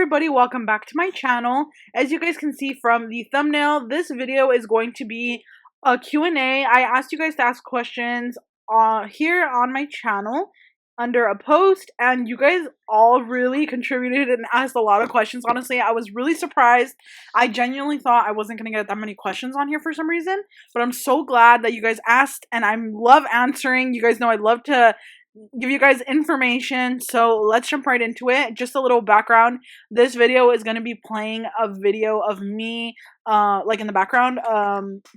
everybody, welcome back to my channel. As you guys can see from the thumbnail, this video is going to be a Q&A. I asked you guys to ask questions here on my channel under a post, and you guys all really contributed and asked a lot of questions. Honestly, I was really surprised. I genuinely thought I wasn't going to get that many questions on here for some reason, but I'm so glad that you guys asked, and I love answering. You guys know I love to give you guys information, so let's jump right into it. Just a little background: this video is going to be playing a video of me like in the background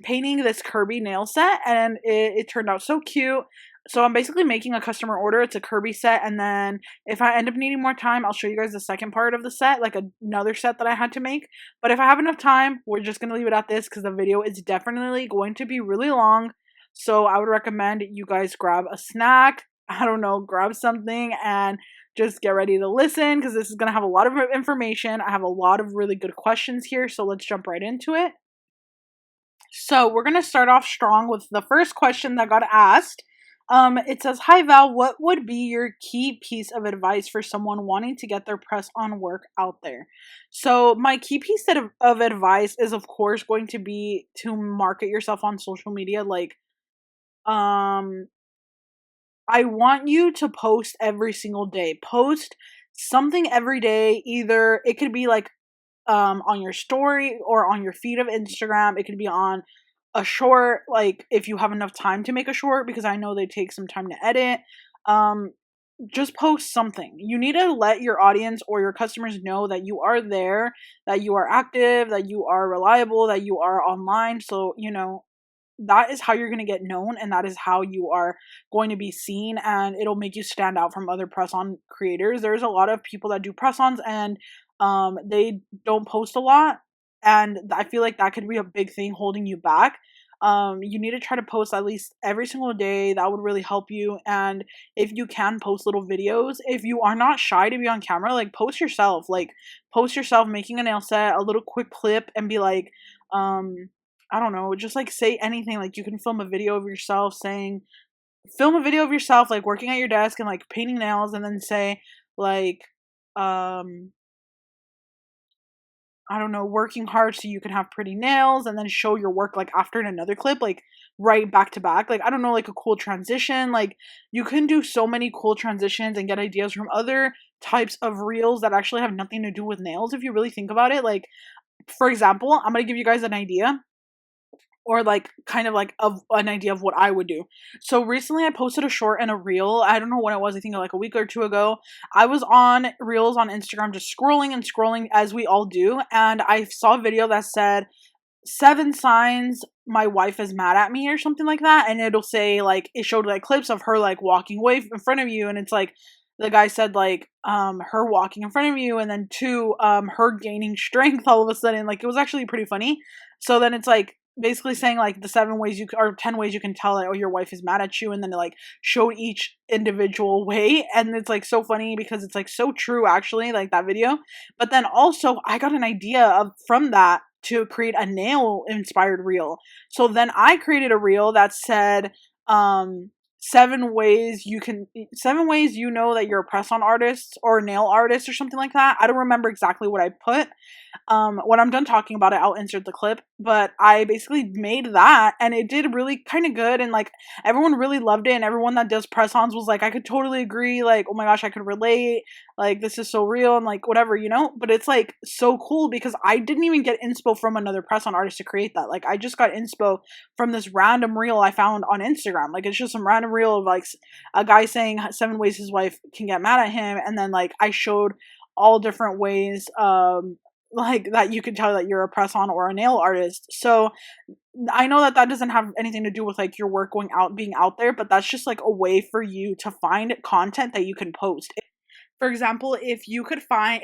painting this Kirby nail set, and it turned out so cute. So I'm basically making a customer order. It's a Kirby set, and then if I end up needing more time, I'll show you guys the second part of the set, like another set that I had to make. But if I have enough time, we're just going to leave it at this because the video is definitely going to be really long. So I would recommend you guys grab a snack, I don't know, grab something and just get ready to listen, because this is going to have a lot of information. I have a lot of really good questions here, so let's jump right into it. So we're going to start off strong with the first question that got asked. It says, "Hi Val, what would be your key piece of advice for someone wanting to get their press-on work out there?" So my key piece of advice is, of course, going to be to market yourself on social media. Like, I want you to post every single day. Post something every day. Either it could be like on your story or on your feed of Instagram. It could be on a short, like if you have enough time to make a short, because I know they take some time to edit. Just post something. You need to let your audience or your customers know that you are there, that you are active, that you are reliable, that you are online. So, you know, that is how you're going to get known, and that is how you are going to be seen, and it'll make you stand out from other press-on creators. There's a lot of people that do press-ons and they don't post a lot, and I feel like that could be a big thing holding you back. You need to try to post at least every single day. That would really help you. And if you can, post little videos. If you are not shy to be on camera, like post yourself making a nail set, a little quick clip, and be like, I don't know, just like say anything. Like you can film a video of yourself like working at your desk and like painting nails, and then say like, I don't know, working hard so you can have pretty nails, and then show your work like after in another clip, like right back to back. Like, I don't know, like a cool transition. Like you can do so many cool transitions and get ideas from other types of reels that actually have nothing to do with nails, if you really think about it. Like, for example, I'm gonna give you guys an idea, or like kind of like an idea of what I would do. So recently I posted a short and a reel. I don't know when it was. I think like a week or two ago. I was on reels on Instagram, just scrolling and scrolling as we all do. And I saw a video that said 7 signs my wife is mad at me or something like that. And it'll say like, it showed like clips of her like walking away in front of you. And it's like, the guy said like, her walking in front of you, and then 2, her gaining strength all of a sudden. Like, it was actually pretty funny. So then it's like, basically saying like the 7 ways or 10 ways you can tell that, oh, your wife is mad at you, and then it like showed each individual way, and it's like so funny because it's like so true, actually, like that video. But then also I got an idea from that to create a nail inspired reel. So then I created a reel that said 7 ways you know that you're a press-on artist or nail artist or something like that. I don't remember exactly what I put. When I'm done talking about it, I'll insert the clip. But I basically made that, and it did really kind of good, and like everyone really loved it, and everyone that does press-ons was like, I could totally agree, like, oh my gosh, I could relate, like this is so real, and like whatever, you know. But it's like so cool because I didn't even get inspo from another press-on artist to create that. Like, I just got inspo from this random reel I found on Instagram. Like, it's just some random reel of like a guy saying 7 ways his wife can get mad at him, and then like I showed all different ways like that you can tell that you're a press-on or a nail artist. So I know that that doesn't have anything to do with like your work being out there, but that's just like a way for you to find content that you can post. For example, if you find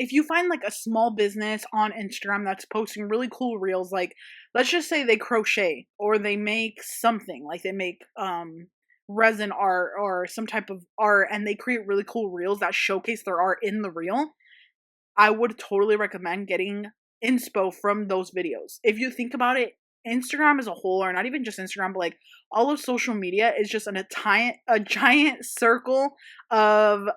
like a small business on Instagram that's posting really cool reels, like let's just say they crochet or they make something, like they make resin art or some type of art, and they create really cool reels that showcase their art in the reel, I would totally recommend getting inspo from those videos. If you think about it, Instagram as a whole, or not even just Instagram, but like all of social media is just a giant circle of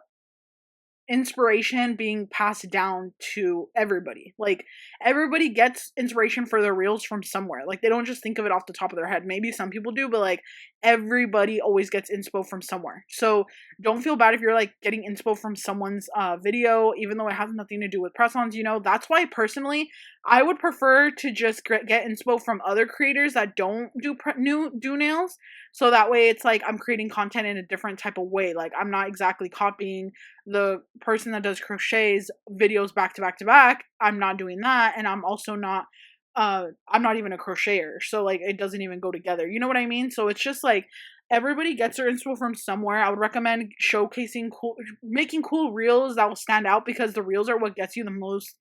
inspiration being passed down to everybody. Like, everybody gets inspiration for their reels from somewhere. Like, they don't just think of it off the top of their head. Maybe some people do, but like, everybody always gets inspo from somewhere. So don't feel bad if you're like getting inspo from someone's video, even though it has nothing to do with press-ons. You know, that's why personally I would prefer to just get inspo from other creators that don't do nails. So that way it's like I'm creating content in a different type of way. Like, I'm not exactly copying the person that does crochets videos back to back to back. I'm not doing that. And I'm also not I'm not even a crocheter. So like, it doesn't even go together. You know what I mean? So it's just like, everybody gets their inspo from somewhere. I would recommend showcasing making cool reels that will stand out, because the reels are what gets you the most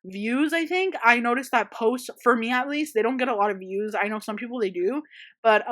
views. I think I noticed that posts, for me at least, they don't get a lot of views. I know some people they do, but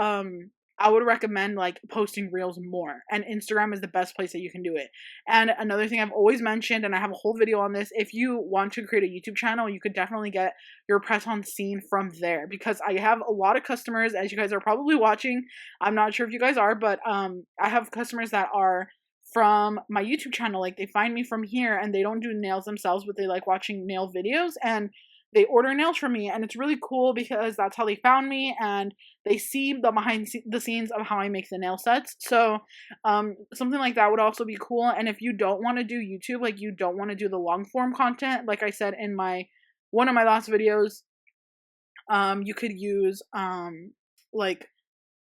I would recommend like posting reels more, and Instagram is the best place that you can do it. And another thing I've always mentioned, and I have a whole video on this, if you want to create a YouTube channel, you could definitely get your press on scene from there, because I have a lot of customers, as you guys are probably watching. I'm not sure if you guys are, but I have customers that are from my YouTube channel. Like, they find me from here and they don't do nails themselves, but they like watching nail videos, and they order nails from me. And it's really cool because that's how they found me, and they see the behind the scenes of how I make the nail sets. So something like that would also be cool. And if you don't want to do YouTube, like you don't want to do the long form content, like I said in one of my last videos, you could use like,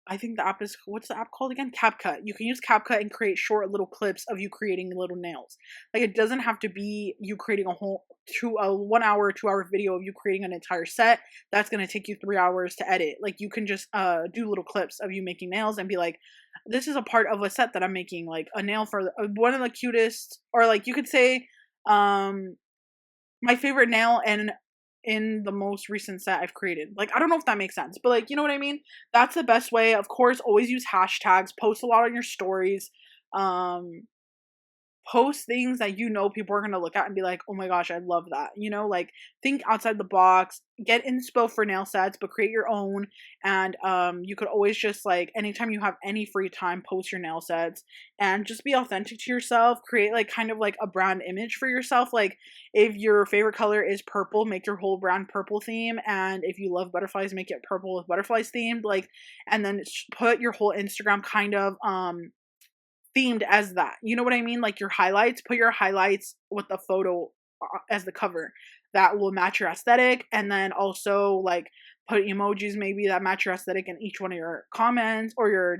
I think the app is, what's the app called again? CapCut. You can use CapCut and create short little clips of you creating little nails. Like, it doesn't have to be you creating a whole 1 hour or 2 hour video of you creating an entire set. That's going to take you 3 hours to edit. Like, you can just do little clips of you making nails and be like, this is a part of a set that I'm making, like a nail for one of the cutest, or like you could say my favorite nail and in the most recent set I've created. Like, I don't know if that makes sense, but like, you know what I mean? That's the best way. Of course, always use hashtags, post a lot on your stories. Post things that you know people are going to look at and be like, oh my gosh, I love that. You know, like, think outside the box, get inspo for nail sets, but create your own. And you could always just like, anytime you have any free time, post your nail sets and just be authentic to yourself. Create like kind of like a brand image for yourself. Like, if your favorite color is purple, make your whole brand purple theme. And if you love butterflies, make it purple with butterflies themed. Like, and then put your whole Instagram kind of themed as that. You know what I mean? Like, your highlights, put your highlights with the photo as the cover. That will match your aesthetic. And then also like put emojis maybe that match your aesthetic in each one of your comments or your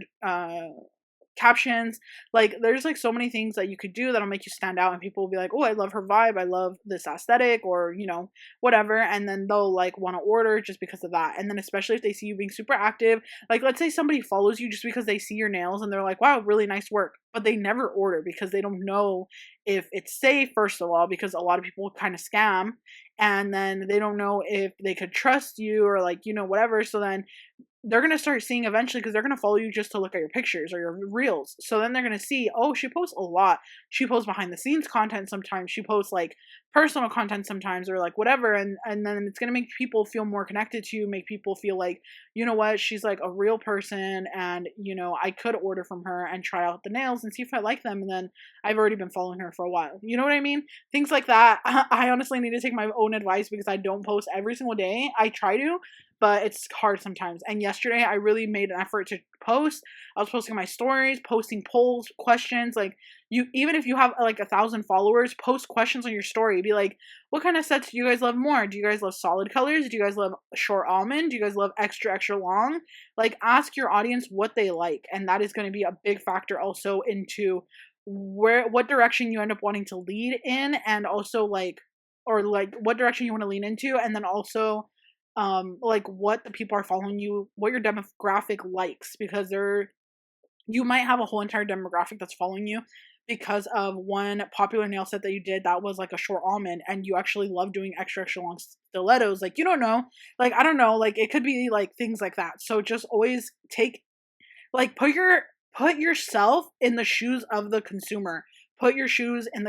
captions. Like, there's like so many things that you could do that'll make you stand out, and people will be like, oh, I love her vibe, I love this aesthetic, or you know, whatever. And then they'll like want to order just because of that. And then especially if they see you being super active, like let's say somebody follows you just because they see your nails and they're like, wow, really nice work, but they never order because they don't know if it's safe, first of all, because a lot of people kind of scam, and then they don't know if they could trust you or like, you know, whatever. So then they're going to start seeing eventually, because they're going to follow you just to look at your pictures or your reels. So then they're going to see, oh, she posts a lot. She posts behind the scenes content sometimes. She posts like personal content sometimes, or like whatever. And then it's going to make people feel more connected to you, make people feel like, you know what, she's like a real person, and, you know, I could order from her and try out the nails and see if I like them. And then I've already been following her for a while. You know what I mean? Things like that. I honestly need to take my own advice because I don't post every single day. I try to, but it's hard sometimes. And yesterday I really made an effort to post. I was posting my stories, posting polls, questions. Like, you, even if you have like 1,000 followers, post questions on your story. Be like, what kind of sets do you guys love more? Do you guys love solid colors? Do you guys love short almond? Do you guys love extra, extra long? Like, ask your audience what they like. And that is going to be a big factor also into what direction you end up wanting to lead in, and also like, or like what direction you want to lean into. And then also like what the people are following you, what your demographic likes, because you might have a whole entire demographic that's following you because of one popular nail set that you did that was like a short almond, and you actually love doing extra, extra long stilettos. Like, you don't know, like, I don't know, like, it could be like things like that. So just always take, like, put yourself in the shoes of the consumer. Put your shoes in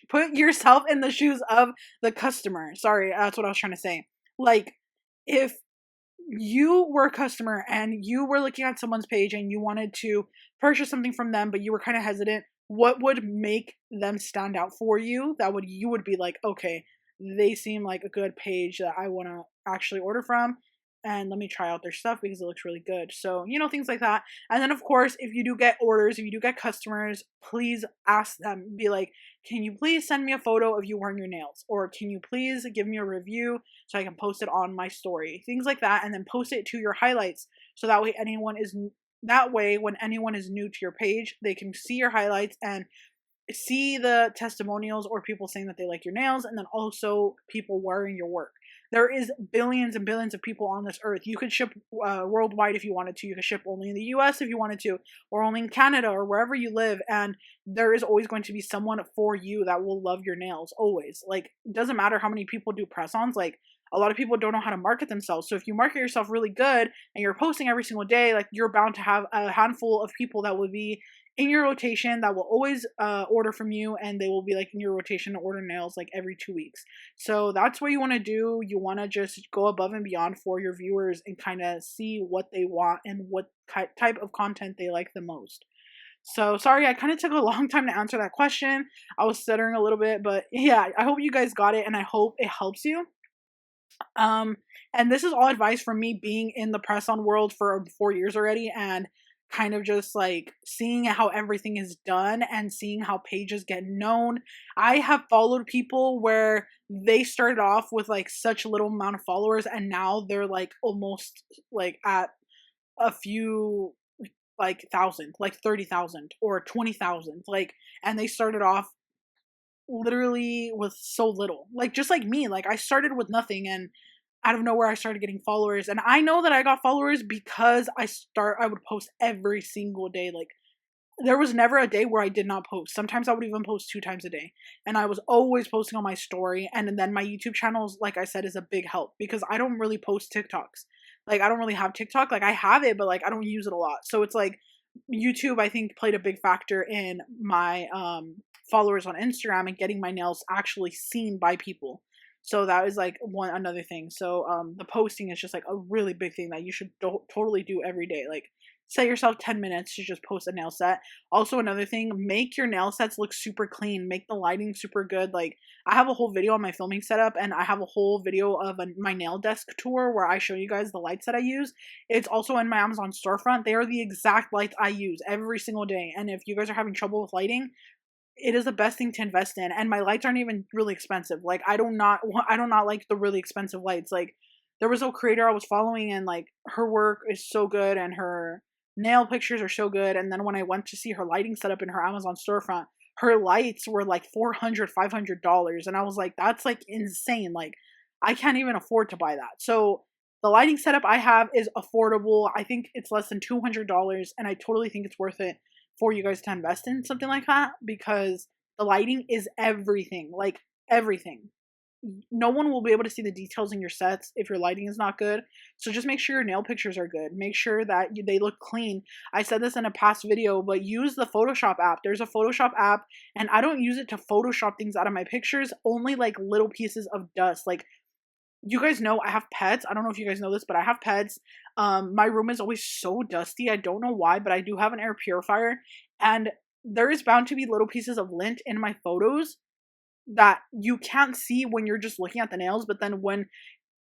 put yourself in the shoes of the customer. Sorry, that's what I was trying to say. Like, if you were a customer and you were looking at someone's page and you wanted to purchase something from them, but you were kind of hesitant, what would make them stand out for you, that would you would be like, okay, they seem like a good page that I want to actually order from, and let me try out their stuff because it looks really good. So, things like that. And then, of course, if you do get orders, if you do get customers, please ask them, be like, can you please send me a photo of you wearing your nails? Or can you please give me a review so I can post it on my story? Things like that. And then post it to your highlights. So that way, when anyone is new to your page, they can see your highlights and see the testimonials or people saying that they like your nails, and then also people wearing your work. There is billions and billions of people on this earth. You could ship worldwide if you wanted to. You could ship only in the US if you wanted to, or only in Canada, or wherever you live. And there is always going to be someone for you that will love your nails, always. Like, it doesn't matter how many people do press-ons. Like, a lot of people don't know how to market themselves. So if you market yourself really good and you're posting every single day, like, you're bound to have a handful of people that will be in your rotation that will always order from you, and they will be like in your rotation to order nails like every 2 weeks. So that's what you want to do. You want to just go above and beyond for your viewers and kind of see what they want and what type of content they like the most. So sorry, I kind of took a long time to answer that question. I was stuttering a little bit, but yeah, I hope you guys got it, and I hope it helps you. And this is all advice from me being in the press on world for 4 years already, and kind of just like seeing how everything is done and seeing how pages get known. I have followed people where they started off with like such little amount of followers, and now they're like almost like at a few like thousand, like 30,000 or 20,000, like, and they started off literally with so little. Like, just like me, like I started with nothing, and out of nowhere I started getting followers. And I know that I got followers because I would post every single day. Like, there was never a day where I did not post. Sometimes I would even post 2 times a day, and I was always posting on my story. And then my YouTube channels, like I said, is a big help because I don't really post TikToks. Like, I don't really have TikTok. Like, I have it, but like I don't use it a lot. So it's like YouTube, I think, played a big factor in my followers on Instagram and getting my nails actually seen by people. So that is like another thing. So the posting is just like a really big thing that you should totally do every day. Like, set yourself 10 minutes to just post a nail set. Also, another thing, make your nail sets look super clean. Make the lighting super good. Like, I have a whole video on my filming setup, and I have a whole video of my nail desk tour where I show you guys the lights that I use. It's also in my Amazon storefront. They are the exact lights I use every single day. And if you guys are having trouble with lighting, it is the best thing to invest in. And my lights aren't even really expensive. Like, I do not like the really expensive lights. Like, there was a creator I was following, and like her work is so good and her nail pictures are so good. And then when I went to see her lighting setup in her Amazon storefront, her lights were like $400-$500, and I was like, that's like insane. Like, I can't even afford to buy that. So the lighting setup I have is affordable. I think it's less than $200, and I totally think it's worth it for you guys to invest in something like that, because the lighting is everything. Like, everything. No one will be able to see the details in your sets if your lighting is not good. So just make sure your nail pictures are good. Make sure that they look clean. I said this in a past video, but use the Photoshop app. There's a Photoshop app, and I don't use it to Photoshop things out of my pictures, only like little pieces of dust. Like, you guys know I have pets. I don't know if you guys know this, but I have pets. My room is always so dusty. I don't know why, but I do have an air purifier, and there is bound to be little pieces of lint in my photos that you can't see when you're just looking at the nails. But then when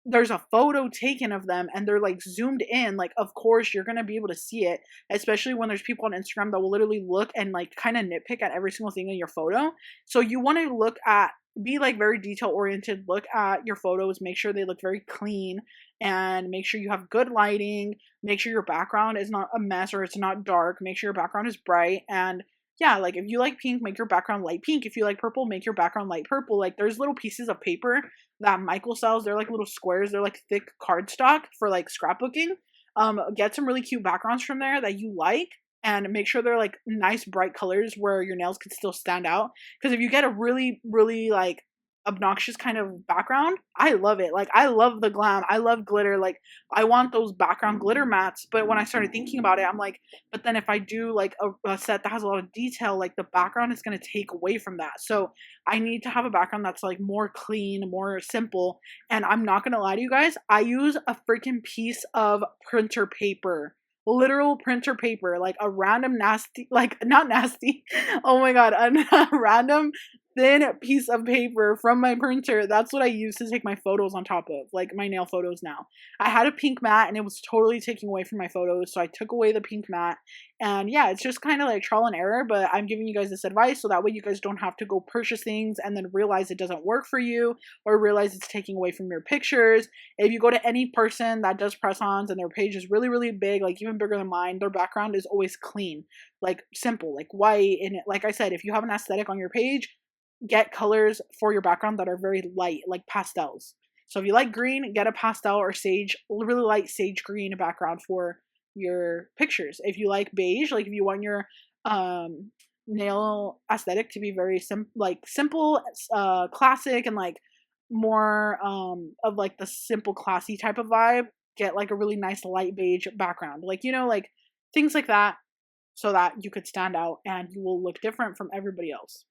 there's a photo taken of them and they're like zoomed in, like, of course you're gonna be able to see it, especially when there's people on Instagram that will literally look and like kind of nitpick at every single thing in your photo. So you want to be like very detail oriented. Look at your photos, make sure they look very clean, and make sure you have good lighting. Make sure your background is not a mess or it's not dark. Make sure your background is bright. And yeah, like, if you like pink, make your background light pink. If you like purple, make your background light purple. Like, there's little pieces of paper that Michael sells. They're like little squares. They're like thick cardstock for like scrapbooking. Get some really cute backgrounds from there that you like, and make sure they're like nice bright colors where your nails can still stand out. Because if you get a really, really like obnoxious kind of background, I love it. Like, I love the glam. I love glitter. Like, I want those background glitter mats. But when I started thinking about it, I'm like, but then if I do like a set that has a lot of detail, like, the background is going to take away from that. So I need to have a background that's like more clean, more simple. And I'm not going to lie to you guys, I use a freaking piece of printer paper literal printer paper, like a random nasty, like not nasty, oh my god, a random thin piece of paper from my printer. That's what I use to take my photos on top of, like my nail photos now. I had a pink mat and it was totally taking away from my photos, so I took away the pink mat. And yeah, it's just kind of like trial and error, but I'm giving you guys this advice so that way you guys don't have to go purchase things and then realize it doesn't work for you or realize it's taking away from your pictures. If you go to any person that does press-ons and their page is really, really big, like even bigger than mine, their background is always clean, like simple, like white. And like I said, if you have an aesthetic on your page, get colors for your background that are very light, like pastels. So if you like green, get a pastel or sage, really light sage green background for your pictures. If you like beige, like if you want your nail aesthetic to be very simple, classic, and like more of like the simple classy type of vibe, get like a really nice light beige background, like, you know, like things like that, so that you could stand out and you will look different from everybody else.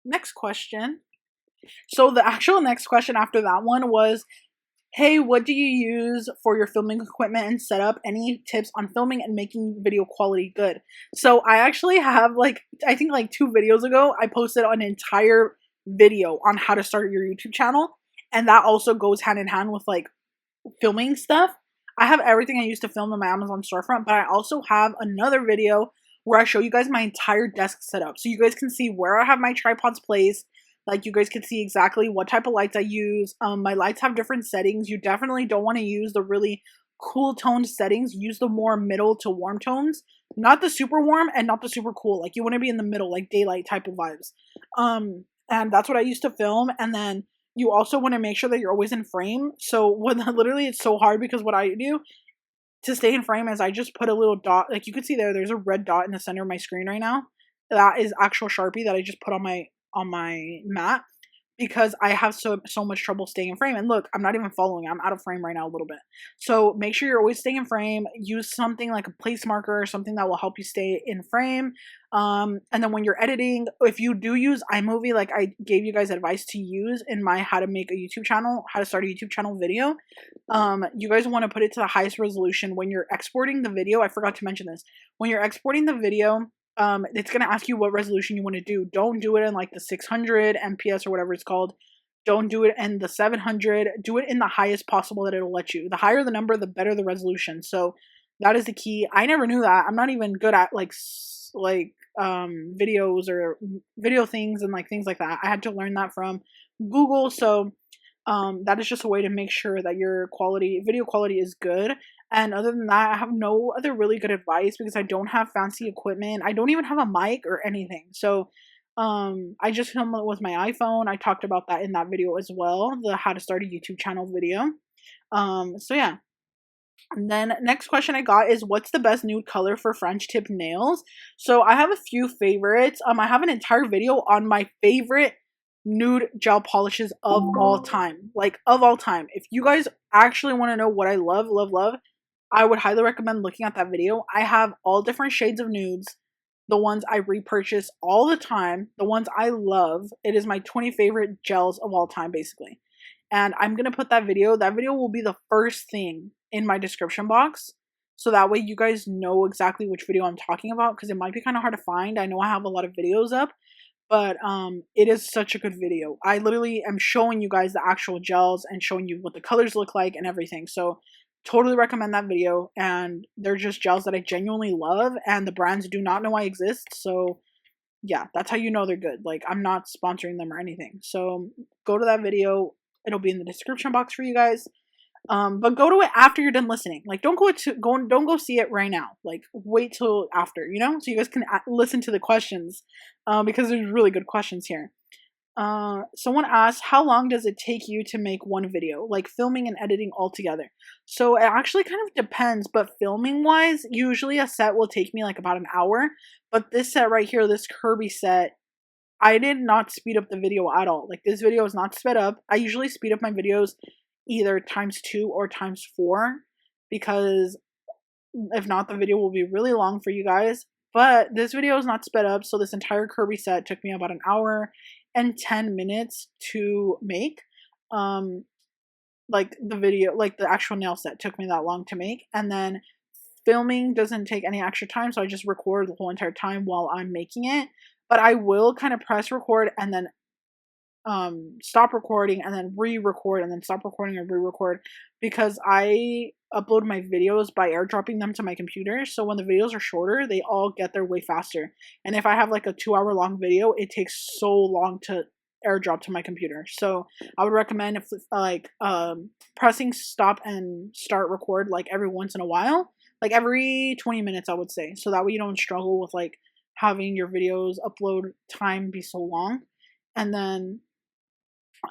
Next question. So the actual next question after that one was, hey, what do you use for your filming equipment and setup? Any tips on filming and making video quality good? So I actually have, like, I think like 2 videos ago, I posted an entire video on how to start your YouTube channel. And that also goes hand in hand with like filming stuff. I have everything I used to film in my Amazon storefront, but I also have another video where I show you guys my entire desk setup. So you guys can see where I have my tripods placed. Like, you guys can see exactly what type of lights I use. My lights have different settings. You definitely don't want to use the really cool toned settings. Use the more middle to warm tones. Not the super warm and not the super cool. Like, you want to be in the middle, like daylight type of vibes. And that's what I used to film. And then you also want to make sure that you're always in frame. So when literally it's so hard, because what I do to stay in frame is I just put a little dot. Like, you can see there's a red dot in the center of my screen right now. That is actual Sharpie that I just put on my mat, because I have so much trouble staying in frame. And look, I'm not even following. I'm out of frame right now a little bit. So make sure you're always staying in frame. Use something like a place marker or something that will help you stay in frame. And then when you're editing, if you do use iMovie, like I gave you guys advice to use in my how to make a YouTube channel, how to start a YouTube channel video, you guys want to put it to the highest resolution when you're exporting the video. I forgot to mention this. When you're exporting the video, it's going to ask you what resolution you want to do. Don't do it in like the 600 MPS or whatever it's called. Don't do it in the 700. Do it in the highest possible that it'll let you. The higher the number, the better the resolution. So that is the key. I never knew that. I'm not even good at like videos or video things and like things like that. I had to learn that from Google. So that is just a way to make sure that your video quality is good. And other than that, I have no other really good advice because I don't have fancy equipment. I don't even have a mic or anything. So I just film it with my iPhone. I talked about that in that video as well, the how to start a YouTube channel video. So yeah. And then next question I got is, what's the best nude color for French tip nails? So I have a few favorites. I have an entire video on my favorite nude gel polishes of all time. Like, of all time. If you guys actually want to know what I love, I would highly recommend looking at that video. I have all different shades of nudes. The ones I repurchase all the time. The ones I love. It is my 20 favorite gels of all time, basically. And I'm going to put that video. That video will be the first thing in my description box. So that way you guys know exactly which video I'm talking about. Because it might be kind of hard to find. I know I have a lot of videos up. But it is such a good video. I literally am showing you guys the actual gels and showing you what the colors look like and everything. So totally recommend that video. And they're just gels that I genuinely love. And the brands do not know I exist. So yeah, that's how you know they're good. Like, I'm not sponsoring them or anything. So go to that video. It'll be in the description box for you guys. But go to it after you're done listening. Like, don't go see it right now. Like, wait till after, you know, so you guys can listen to the questions, because there's really good questions here. Someone asked, how long does it take you to make one video, like filming and editing all together? So it actually kind of depends, but filming wise, usually a set will take me like about an hour. But this set right here, this Kirby set, I did not speed up the video at all. Like, this video is not sped up. I usually speed up my videos either ×2 or ×4, because if not, the video will be really long for you guys. But this video is not sped up, so this entire Kirby set took me about an hour and 10 minutes to make. like the video, like the actual nail set took me that long to make. And then filming doesn't take any extra time, so I just record the whole entire time while I'm making it. But I will kind of press record and then stop recording and then re-record and then stop recording and re-record, because I upload my videos by airdropping them to my computer. So when the videos are shorter, they all get there way faster. And if I have like a 2-hour long video, it takes so long to airdrop to my computer. So I would recommend if like pressing stop and start record like every once in a while, like every 20 minutes I would say, so that way you don't struggle with like having your videos upload time be so long. And then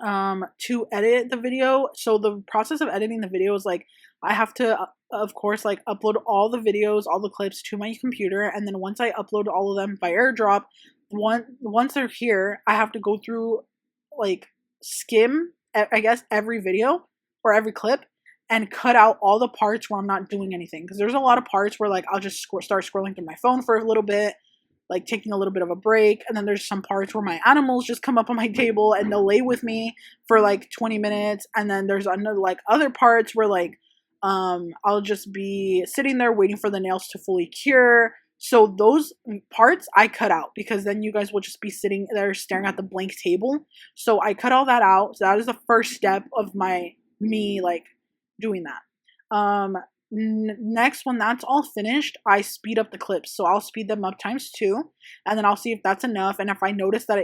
to edit the video, so the process of editing the video is like I have to of course like upload all the videos, all the clips to my computer, and then once I upload all of them by airdrop, once they're here, I have to go through like skim I guess every video or every clip and cut out all the parts where I'm not doing anything, because there's a lot of parts where like I'll just start scrolling through my phone for a little bit, like taking a little bit of a break, and then there's some parts where my animals just come up on my table and they'll lay with me for like 20 minutes, and then there's another like other parts where like I'll just be sitting there waiting for the nails to fully cure. So those parts I cut out, because then you guys will just be sitting there staring at the blank table. So I cut all that out. So that is the first step of me like doing that. Next, when that's all finished, I speed up the clips. So I'll speed them up ×2, and then I'll see if that's enough. And if I notice that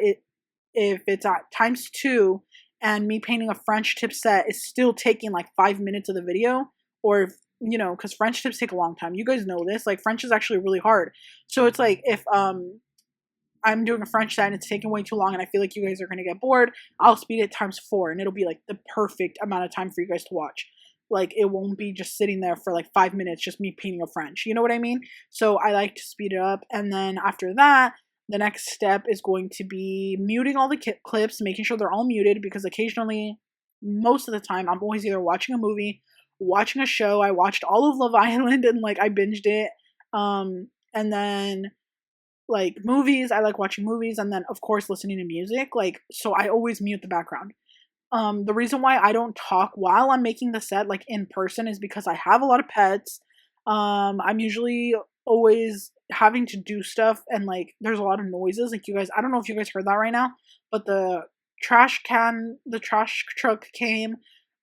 if it's at ×2 and me painting a French tip set is still taking like 5 minutes of the video, or if, you know, because French tips take a long time. You guys know this. Like French is actually really hard. So it's like if I'm doing a French set and it's taking way too long and I feel like you guys are gonna get bored, I'll speed it ×4, and it'll be like the perfect amount of time for you guys to watch. Like it won't be just sitting there for like 5 minutes just me painting a French, you know what I mean? So I like to speed it up. And then after that, the next step is going to be muting all the clips, making sure they're all muted, because occasionally, most of the time, I'm always either watching a movie, watching a show. I watched all of Love Island and like I binged it. And then like movies, I like watching movies, and then of course listening to music. Like, so I always mute the background. The reason why I don't talk while I'm making the set, like in person, is because I have a lot of pets. I'm usually always having to do stuff, and like there's a lot of noises. Like you guys, I don't know if you guys heard that right now, but the trash truck came.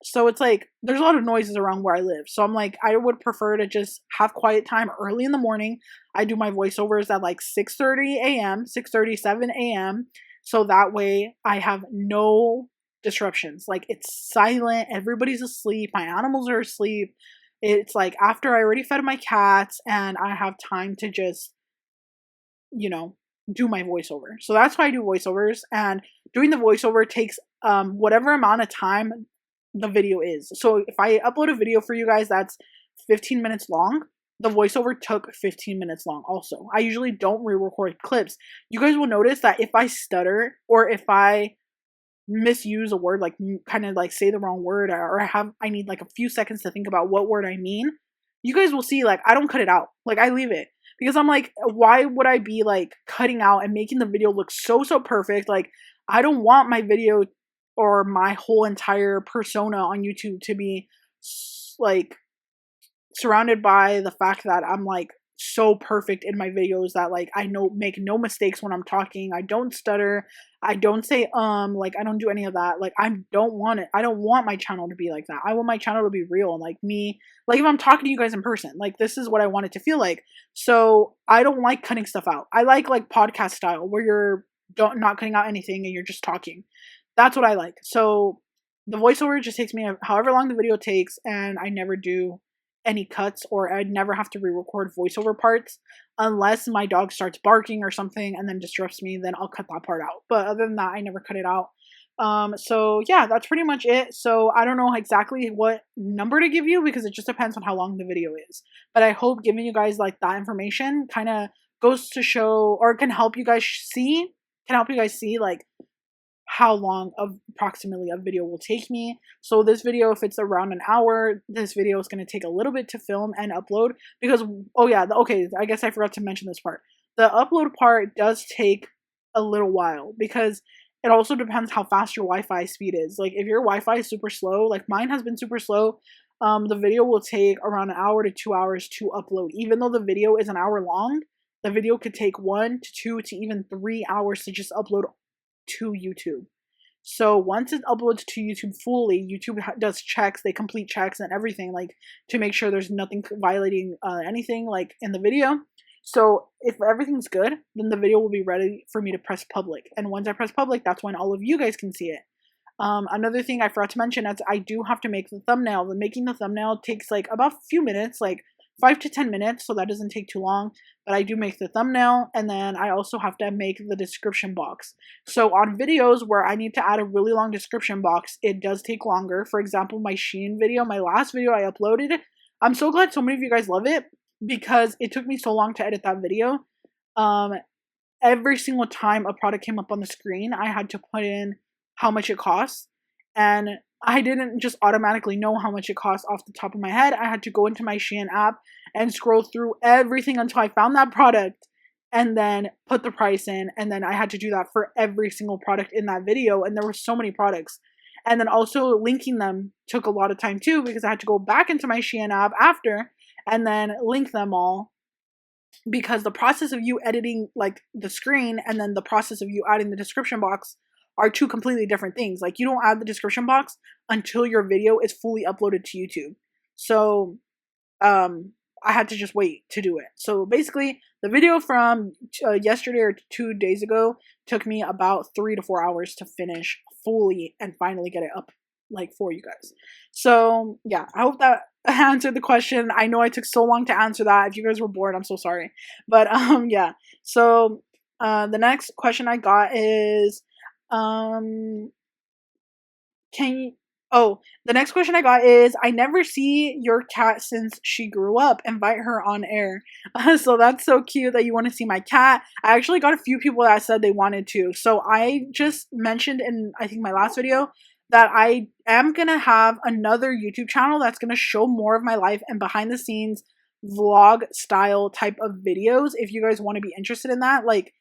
So it's like there's a lot of noises around where I live. So I'm like, I would prefer to just have quiet time early in the morning. I do my voiceovers at like 6:30 a.m., 6:30, 7 a.m. So that way I have no disruptions. Like it's silent, everybody's asleep, my animals are asleep. It's like after I already fed my cats and I have time to just, you know, do my voiceover. So that's why I do voiceovers, and doing the voiceover takes whatever amount of time the video is. So if I upload a video for you guys that's 15 minutes long, the voiceover took 15 minutes long also. I usually don't re-record clips. You guys will notice that if I stutter or if I misuse a word, like kind of like say the wrong word, or I need like a few seconds to think about what word I mean, you guys will see like I don't cut it out. Like I leave it, because I'm like, why would I be like cutting out and making the video look so perfect? Like I don't want my video or my whole entire persona on YouTube to be like surrounded by the fact that I'm like so perfect in my videos that like I make no mistakes when I'm talking. I don't stutter. I don't say like I don't do any of that. Like I don't want it. I don't want my channel to be like that. I want my channel to be real and like me. Like if I'm talking to you guys in person, like this is what I want it to feel like. So I don't like cutting stuff out. I like podcast style where you're not cutting out anything and you're just talking. That's what I like. So the voiceover just takes me however long the video takes, and I never do any cuts, or I'd never have to re-record voiceover parts unless my dog starts barking or something and then disrupts me. Then I'll cut that part out. But other than that, I never cut it out. So yeah, that's pretty much it. So I don't know exactly what number to give you, because it just depends on how long the video is. But I hope giving you guys like that information kind of goes to show, or can help you guys see like how long approximately a video will take me. So this video, if it's around an hour, this video is going to take a little bit to film and upload, because, oh yeah, okay, I guess I forgot to mention this part. The upload part does take a little while, because it also depends how fast your Wi-Fi speed is. Like if your Wi-Fi is super slow, like mine has been super slow, the video will take around an hour to 2 hours to upload. Even though the video is an hour long, the video could take 1 to 2 to even 3 hours to just upload to YouTube. So once it uploads to YouTube fully, YouTube does checks, they complete checks and everything, like to make sure there's nothing violating anything like in the video. So if everything's good, then the video will be ready for me to press public. And once I press public, that's when all of you guys can see it. Another thing I forgot to mention is I do have to make the thumbnail. The making the thumbnail takes like about a few minutes, like 5 to 10 minutes, so that doesn't take too long. But I do make the thumbnail, and then I also have to make the description box. So on videos where I need to add a really long description box, it does take longer. For example, my Shein video, my last video I uploaded, I'm so glad so many of you guys love it because it took me so long to edit that video. Every single time a product came up on the screen, I had to put in how much it costs, and I didn't just automatically know how much it cost off the top of my head. I had to go into my Shein app and scroll through everything until I found that product and then put the price in. And then I had to do that for every single product in that video. And there were so many products. And then also linking them took a lot of time too, because I had to go back into my Shein app after and then link them all. Because the process of you editing like the screen and then the process of you adding the description box are two completely different things. Like you don't add the description box until your video is fully uploaded to YouTube. So I had to just wait to do it. So basically the video from yesterday or 2 days ago took me about 3 to 4 hours to finish fully and finally get it up like for you guys. So yeah, I hope that answered the question. I know I took so long to answer that. If you guys were bored, I'm so sorry. But yeah. So the next question I got is the next question I got is, I never see your cat since she grew up. Invite her on air. So that's so cute that you want to see my cat. I actually got a few people that said they wanted to. So I just mentioned in, I think, my last video that I am going to have another YouTube channel that's going to show more of my life and behind the scenes vlog style type of videos. If you guys want to be interested in that, like,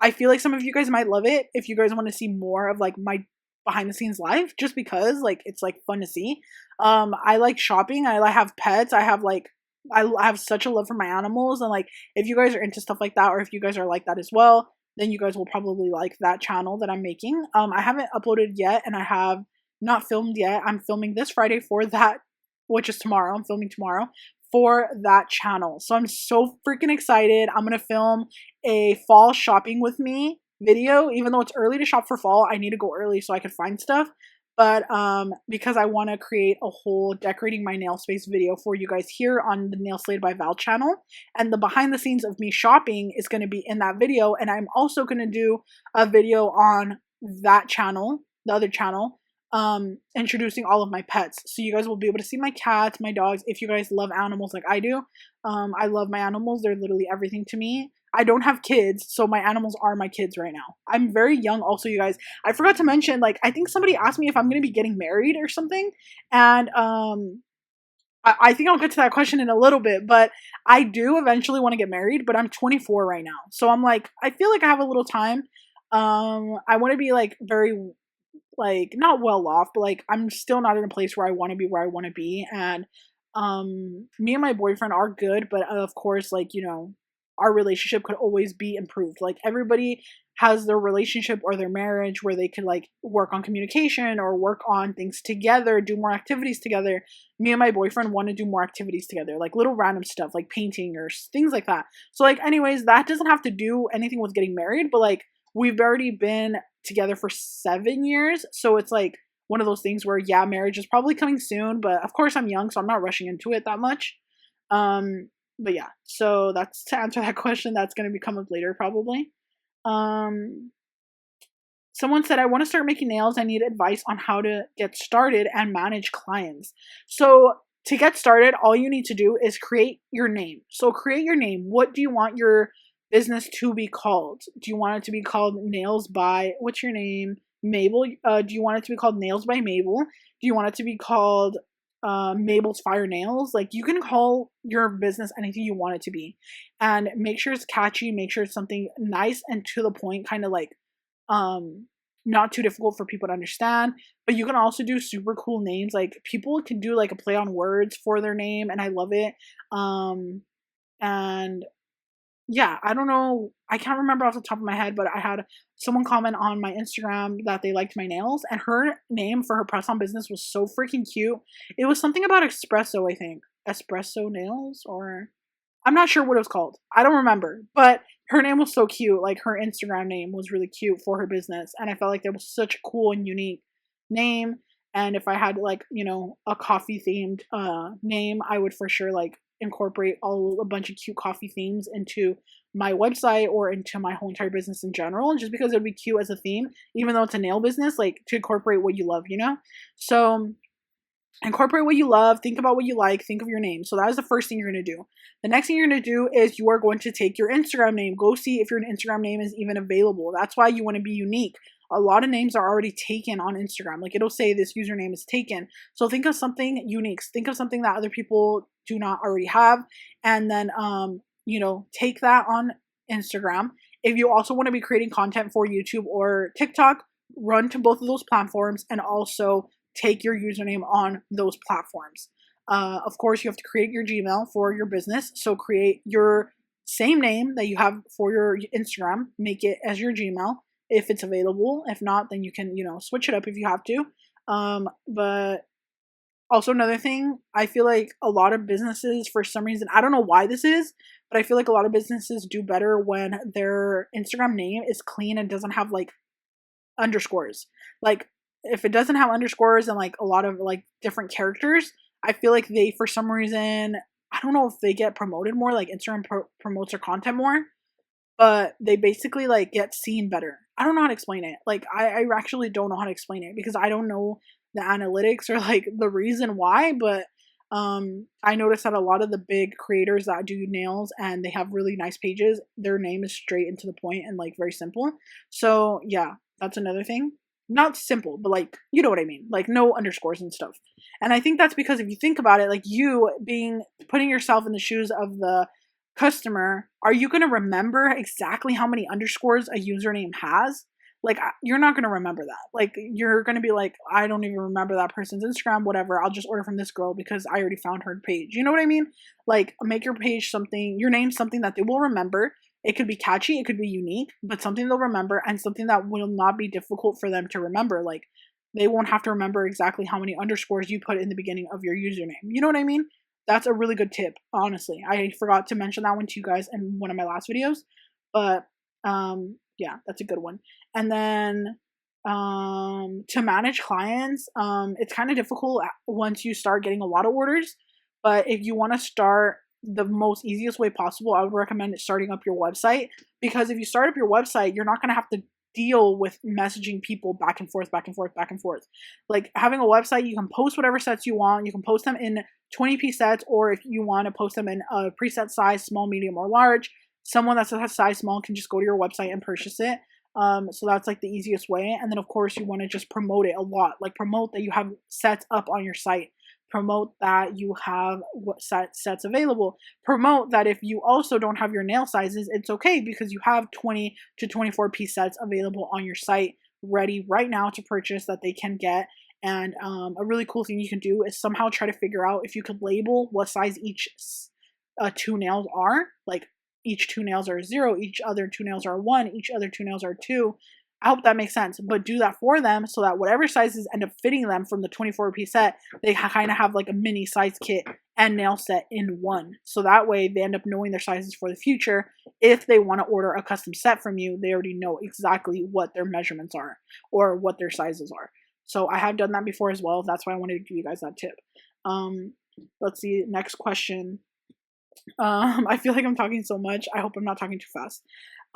I feel like some of you guys might love it if you guys want to see more of like my behind the scenes life, just because like it's like fun to see. I like shopping. I have pets. I have such a love for my animals, and like if you guys are into stuff like that, or if you guys are like that as well, then you guys will probably like that channel that I'm making. I haven't uploaded yet, and I have not filmed yet. I'm filming this Friday for that, which is tomorrow. I'm filming tomorrow for that channel. So I'm so freaking excited. I'm gonna film a fall shopping with me video. Even though it's early to shop for fall, I need to go early so I can find stuff. But because I want to create a whole decorating my nail space video for you guys here on the Nailsslayedbyval channel, and the behind the scenes of me shopping is going to be in that video. And I'm also going to do a video on that channel, the other channel, introducing all of my pets, so you guys will be able to see my cats, my dogs. If you guys love animals like I do, I love my animals. They're literally everything to me. I don't have kids, so my animals are my kids right now. I'm very young also, you guys. I forgot to mention, like, I think somebody asked me if I'm going to be getting married or something, and I think I'll get to that question in a little bit, but I do eventually want to get married, but I'm 24 right now, so I'm like, I feel like I have a little time. I want to be like very, like, not well off, but like I'm still not in a place where I want to be where I want to be. And me and my boyfriend are good, but of course, like, you know, our relationship could always be improved. Like everybody has their relationship or their marriage where they could like work on communication or work on things together, do more activities together. Me and my boyfriend want to do more activities together, like little random stuff like painting or things like that. So like, anyways, that doesn't have to do anything with getting married, but like we've already been together for 7 years. So it's like one of those things where, yeah, marriage is probably coming soon, but of course I'm young, so I'm not rushing into it that much. But yeah, so that's to answer that question. That's going to come up later probably. Someone said, I want to start making nails. I need advice on how to get started and manage clients. So to get started, all you need to do is create your name. So create your name. What do you want your business to be called? Do you want it to be called Nails by, what's your name? Mabel? Do you want it to be called Nails by Mabel? Do you want it to be called Mabel's Fire Nails? Like, you can call your business anything you want it to be, and make sure it's catchy, make sure it's something nice and to the point, kind of like not too difficult for people to understand. But you can also do super cool names. Like people can do like a play on words for their name, and I love it. And yeah, I don't know. I can't remember off the top of my head, but I had someone comment on my Instagram that they liked my nails, and her name for her press on business was so freaking cute. It was something about espresso, I think. Espresso nails, or I'm not sure what it was called. I don't remember, but her name was so cute. Like her Instagram name was really cute for her business, and I felt like that was such a cool and unique name. And if I had like, you know, a coffee themed name, I would for sure like incorporate a bunch of cute coffee themes into my website or into my whole entire business in general, just because it would be cute as a theme, even though it's a nail business, like to incorporate what you love, you know? So incorporate what you love, think about what you like, think of your name. So that is the first thing you're going to do. The next thing you're going to do is you are going to take your Instagram name. Go see if your Instagram name is even available. That's why you want to be unique. A lot of names are already taken on Instagram. Like it'll say this username is taken. So think of something unique. Think of something that other people do not already have. And then, you know, take that on Instagram. If you also want to be creating content for YouTube or TikTok, run to both of those platforms and also take your username on those platforms. Of course, you have to create your Gmail for your business. So create your same name that you have for your Instagram. Make it as your Gmail if it's available. If not, then you can, you know, switch it up if you have to. But also another thing, I feel like a lot of businesses, for some reason, I don't know why this is, but I feel like a lot of businesses do better when their Instagram name is clean and doesn't have like underscores. Like if it doesn't have underscores and like a lot of like different characters, I feel like they, for some reason, I don't know if they get promoted more, like Instagram promotes their content more, but they basically like get seen better. I don't know how to explain it. Like I actually don't know how to explain it because I don't know the analytics or like the reason why, but I noticed that a lot of the big creators that do nails and they have really nice pages, their name is straight and to the point and like very simple. So yeah, that's another thing. Not simple, but like, you know what I mean? Like no underscores and stuff. And I think that's because if you think about it, like you putting yourself in the shoes of the customer, are you going to remember exactly how many underscores a username has? Like you're not going to remember that. Like you're going to be like, I don't even remember that person's Instagram, whatever. I'll just order from this girl because I already found her page. You know what I mean? Like make your page something, your name something that they will remember. It could be catchy, it could be unique, but something they'll remember and something that will not be difficult for them to remember. Like they won't have to remember exactly how many underscores you put in the beginning of your username. You know what I mean? That's a really good tip, honestly. I forgot to mention that one to you guys in one of my last videos, but yeah, that's a good one. And then to manage clients, it's kind of difficult once you start getting a lot of orders, but if you want to start the most easiest way possible, I would recommend starting up your website, because if you start up your website, you're not going to have to deal with messaging people back and forth, back and forth, back and forth. Like having a website, you can post whatever sets you want. You can post them in 20-piece sets, or if you want to post them in a preset size, small, medium, or large. Someone that's a size small can just go to your website and purchase it. So that's like the easiest way. And then of course you want to just promote it a lot. Like promote that you have sets up on your site. Promote that you have what sets available. Promote that if you also don't have your nail sizes, it's okay because you have 20 to 24 piece sets available on your site ready right now to purchase that they can get. And a really cool thing you can do is somehow try to figure out if you could label what size each two nails are. Like each two nails are 0, each other two nails are 1, each other two nails are 2. I hope that makes sense, but do that for them so that whatever sizes end up fitting them from the 24-piece set, they kind of have like a mini size kit and nail set in one. So that way they end up knowing their sizes for the future. If they want to order a custom set from you, they already know exactly what their measurements are or what their sizes are. So I have done that before as well. That's why I wanted to give you guys that tip. Let's see, next question. I feel like I'm talking so much. I hope I'm not talking too fast.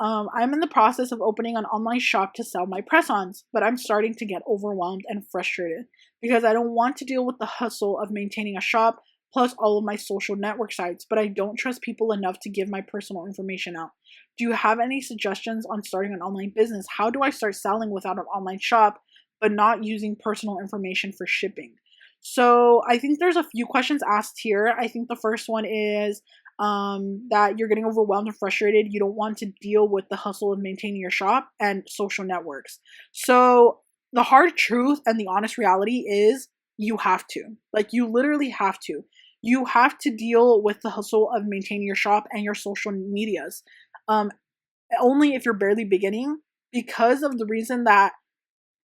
I'm in the process of opening an online shop to sell my press-ons, but I'm starting to get overwhelmed and frustrated because I don't want to deal with the hustle of maintaining a shop plus all of my social network sites, but I don't trust people enough to give my personal information out. Do you have any suggestions on starting an online business? How do I start selling without an online shop, but not using personal information for shipping? So I think there's a few questions asked here. I think the first one is, that you're getting overwhelmed and frustrated. You don't want to deal with the hustle of maintaining your shop and social networks. So the hard truth and the honest reality is you have to. Like, you literally have to. You have to deal with the hustle of maintaining your shop and your social medias. Only if you're barely beginning, because of the reason that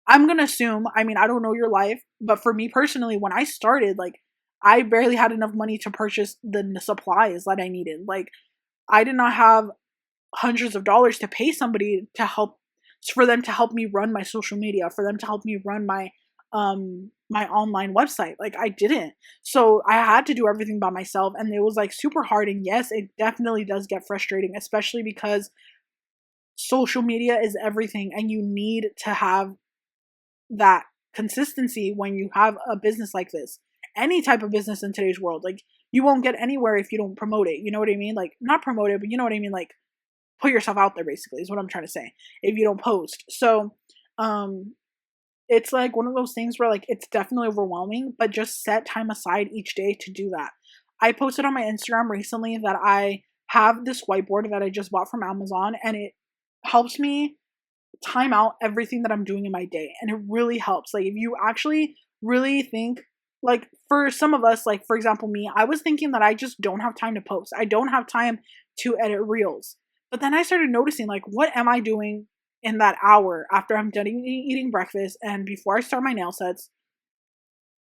I'm gonna assume, I mean, I don't know your life, but for me personally, when I started, like, I barely had enough money to purchase the supplies that I needed. Like, I did not have hundreds of dollars to pay somebody to help, for them to help me run my social media, for them to help me run my online website. Like, I didn't. So I had to do everything by myself, and it was like super hard. And yes, it definitely does get frustrating, especially because social media is everything, and you need to have that consistency when you have a business like this. Any type of business in today's world, like, you won't get anywhere if you don't promote it. You know what I mean? Like, not promote it, but you know what I mean? Like, put yourself out there, basically, is what I'm trying to say, if you don't post. So it's like one of those things where, like, it's definitely overwhelming, but just set time aside each day to do that. I posted on my Instagram recently that I have this whiteboard that I just bought from Amazon, and it helps me time out everything that I'm doing in my day. And it really helps. Like, if you actually really think, like, for some of us, like, for example, me, I was thinking that I just don't have time to post. I don't have time to edit reels. But then I started noticing, like, what am I doing in that hour after I'm done eating breakfast and before I start my nail sets?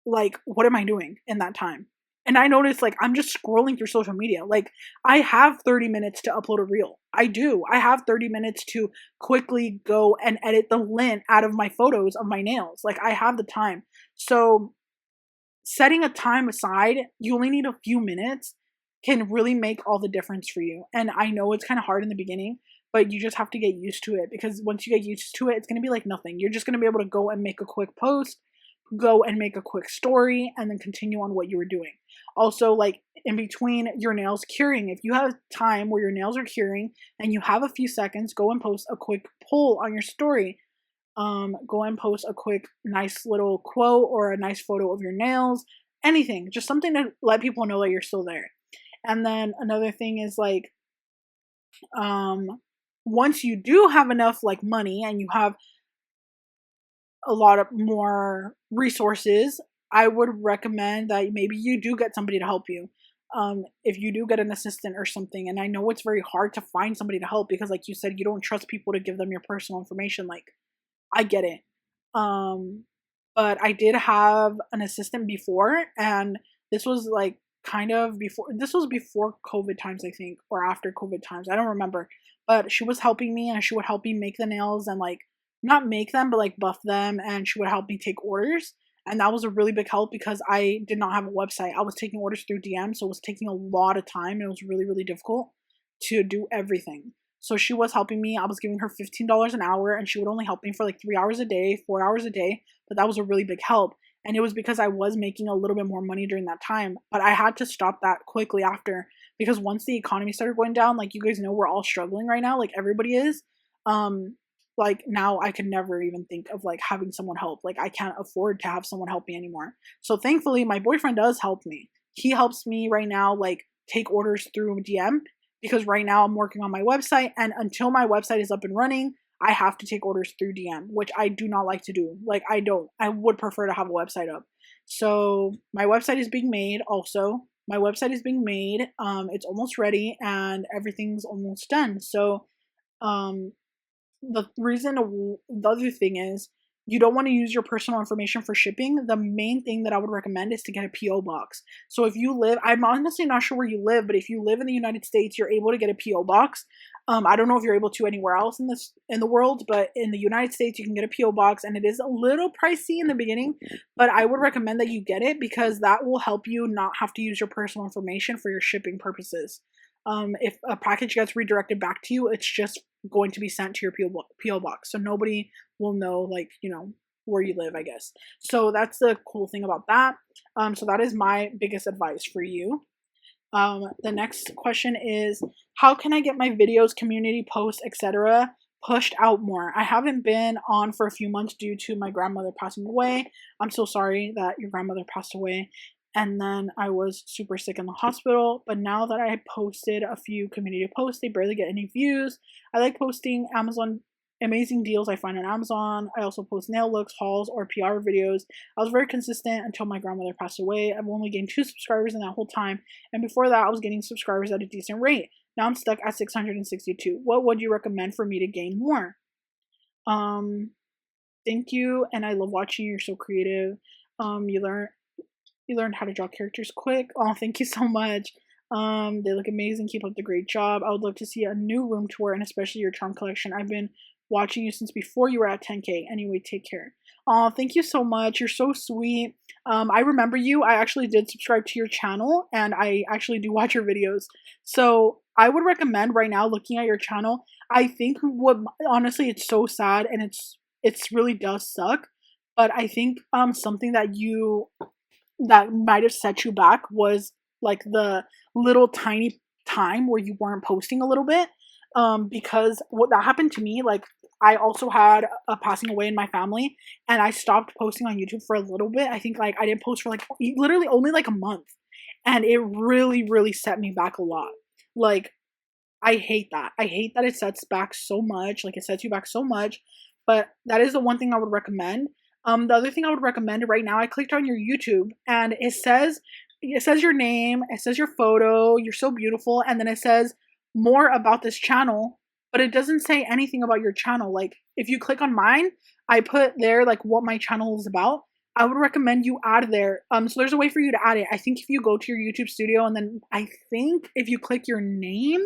Like, what am I doing in that time? And I noticed, like, I'm just scrolling through social media. Like, I have 30 minutes to upload a reel. I do. I have 30 minutes to quickly go and edit the lint out of my photos of my nails. Like, I have the time. So setting a time aside, you only need a few minutes, can really make all the difference for you. And I know it's kind of hard in the beginning, but you just have to get used to it, because once you get used to it, it's going to be like nothing. You're just going to be able to go and make a quick post, go and make a quick story, and then continue on what you were doing. Also, like, in between your nails curing, if you have time where your nails are curing and you have a few seconds, go and post a quick poll on your story. Go and post a quick nice little quote or a nice photo of your nails, anything, just something to let people know that you're still there. And then another thing is, like, once you do have enough, like, money, and you have a lot of more resources, I would recommend that maybe you do get somebody to help you. If you do get an assistant or something, and I know it's very hard to find somebody to help, because, like you said, you don't trust people to give them your personal information. Like, I get it. But I did have an assistant before, and this was like this was before COVID times, I think, or after COVID times. I don't remember. But she was helping me, and she would help me make the nails and, like, not make them, but, like, buff them, and she would help me take orders. And that was a really big help, because I did not have a website. I was taking orders through DM, so it was taking a lot of time, and it was really, really difficult to do everything. So she was helping me. I was giving her $15 an hour, and she would only help me for like 3 hours a day, 4 hours a day. But that was a really big help. And it was because I was making a little bit more money during that time. But I had to stop that quickly after, because once the economy started going down, like, you guys know, we're all struggling right now. Like, everybody is. Like, now I could never even think of, like, having someone help. Like, I can't afford to have someone help me anymore. So thankfully, my boyfriend does help me. He helps me right now, like, take orders through DM, because right now I'm working on my website, and until my website is up and running, I have to take orders through DM, which I do not like to do. Like, I would prefer to have a website up. So my website is being made also. My website is being made. It's almost ready, and everything's almost done. So the other thing is, you don't want to use your personal information for shipping. The main thing that I would recommend is to get a PO box. So if you live, I'm honestly not sure where you live, but if you live in the United States, you're able to get a PO box. I don't know if you're able to anywhere else in the world, but in the United States, you can get a PO box, and it is a little pricey in the beginning, but I would recommend that you get it, because that will help you not have to use your personal information for your shipping purposes. If a package gets redirected back to you, it's just going to be sent to your PO box, so nobody will know, like, you know, where you live, I guess. So that's the cool thing about that. So that is my biggest advice for you. The next question is, how can I get my videos, community posts, etc. pushed out more? I haven't been on for a few months due to my grandmother passing away. I'm so sorry that your grandmother passed away. and then I was super sick in the hospital. But now that I posted a few community posts, they barely get any views. I like posting Amazon amazing deals I find on Amazon. I also post nail looks, hauls, or PR videos. I was very consistent until my grandmother passed away. I've only gained 2 subscribers in that whole time, and before that I was getting subscribers at a decent rate. Now I'm stuck at 662. What would you recommend for me to gain more? Thank you, and I love watching you. You're so creative. You learned how to draw characters quick. Oh, thank you so much. They look amazing. Keep up the great job. I would love to see a new room tour and especially your charm collection. I've been watching you since before you were at 10K. Anyway, take care. Oh, thank you so much. You're so sweet. I remember you. I actually did subscribe to your channel and I actually do watch your videos. So I would recommend right now looking at your channel. I think honestly, it's so sad and it's really does suck. But I think something that might have set you back was like the little tiny time where you weren't posting a little bit. Because what that happened to me, like I also had a passing away in my family and I stopped posting on YouTube for a little bit. I think like I didn't post for like literally only like a month, and it really, really set me back a lot. Like I hate that. I hate that it sets back so much. Like it sets you back so much. But that is the one thing I would recommend. The other thing I would recommend right now, I clicked on your YouTube and it says your name, it says your photo, you're so beautiful, and then it says more about this channel, but it doesn't say anything about your channel. Like if you click on mine, I put there like what my channel is about. I would recommend you add there. So there's a way for you to add it. I think if you go to your YouTube studio and then I think if you click your name,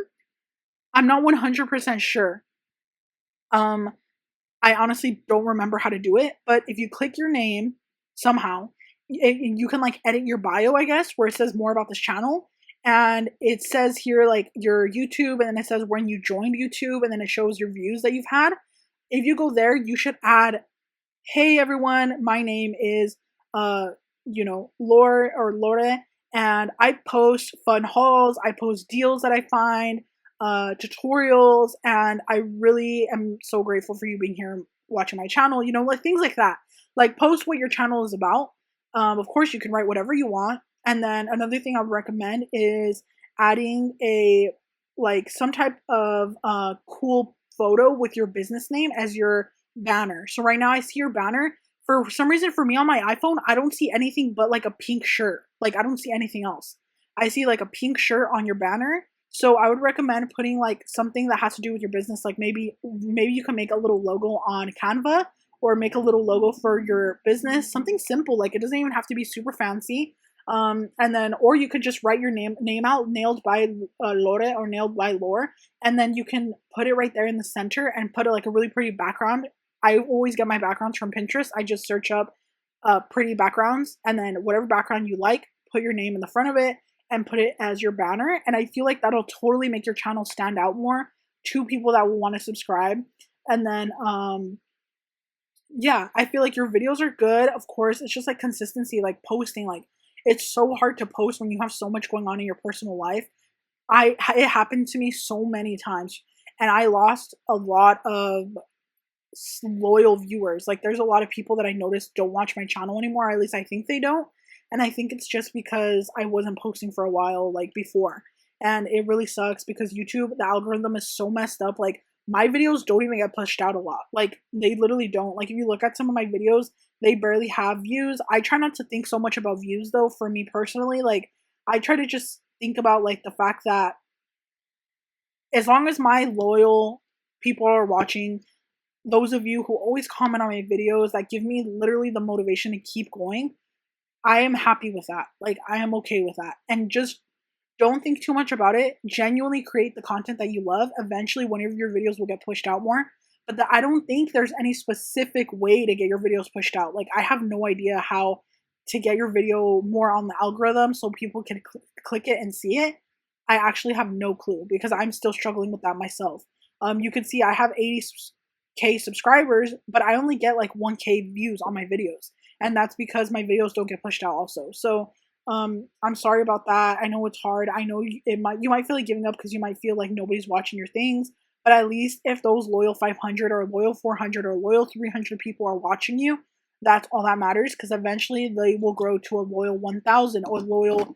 I'm not 100% sure. I honestly don't remember how to do it, but if you click your name somehow, you can like edit your bio, I guess, where it says more about this channel. And it says here like your YouTube, and then it says when you joined YouTube, and then it shows your views that you've had. If you go there, you should add, hey everyone, my name is Lore, and I post fun hauls, I post deals that I find, tutorials, and I really am so grateful for you being here watching my channel, like things like that. Like post what your channel is about. Of course you can write whatever you want. And then another thing I would recommend is adding some type of cool photo with your business name as your banner. So right now I see your banner. For some reason, for me on my iPhone, I don't see anything but like a pink shirt. Like I don't see anything else. I see like a pink shirt on your banner. So I would recommend putting like something that has to do with your business. Like maybe you can make a little logo on Canva, or make a little logo for your business. Something simple. Like it doesn't even have to be super fancy. And then, or you could just write your name out, nailed by Lore, or nailed by Lore, and then you can put it right there in the center and put it like a really pretty background. I always get my backgrounds from Pinterest. I just search up pretty backgrounds, and then whatever background you like, put your name in the front of it and put it as your banner. And I feel like that'll totally make your channel stand out more to people that will want to subscribe. And then, yeah, I feel like your videos are good. Of course, it's just like consistency, like posting. Like it's so hard to post when you have so much going on in your personal life. It happened to me so many times, and I lost a lot of loyal viewers. Like there's a lot of people that I noticed don't watch my channel anymore, or at least I think they don't. And I think it's just because I wasn't posting for a while like before. And it really sucks because YouTube, the algorithm is so messed up. Like my videos don't even get pushed out a lot. Like they literally don't. Like if you look at some of my videos, they barely have views. I try not to think so much about views though, for me personally. Like I try to just think about like the fact that as long as my loyal people are watching, those of you who always comment on my videos that give me literally the motivation to keep going, I am happy with that. Like I am okay with that. And just don't think too much about it. Genuinely create the content that you love. Eventually one of your videos will get pushed out more. But I don't think there's any specific way to get your videos pushed out. Like I have no idea how to get your video more on the algorithm so people can click it and see it. I actually have no clue because I'm still struggling with that myself. You can see I have 80K subscribers, but I only get like 1K views on my videos. And that's because my videos don't get pushed out also. So I'm sorry about that. I know it's hard. I know you might feel like giving up because you might feel like nobody's watching your things. But at least if those loyal 500 or loyal 400 or loyal 300 people are watching you, That's all that matters, because eventually they will grow to a loyal 1,000 or loyal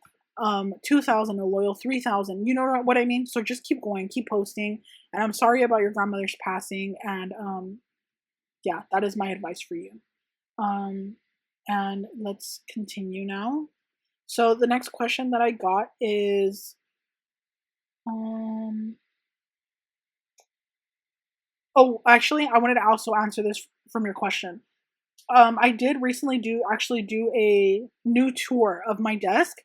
2,000 or loyal 3,000. You know what I mean? So just keep going, keep posting. And I'm sorry about your grandmother's passing. And yeah, that is my advice for you. And let's continue now. So the next question that I got is, oh, actually, I wanted to also answer this from your question. I did recently do a new tour of my desk.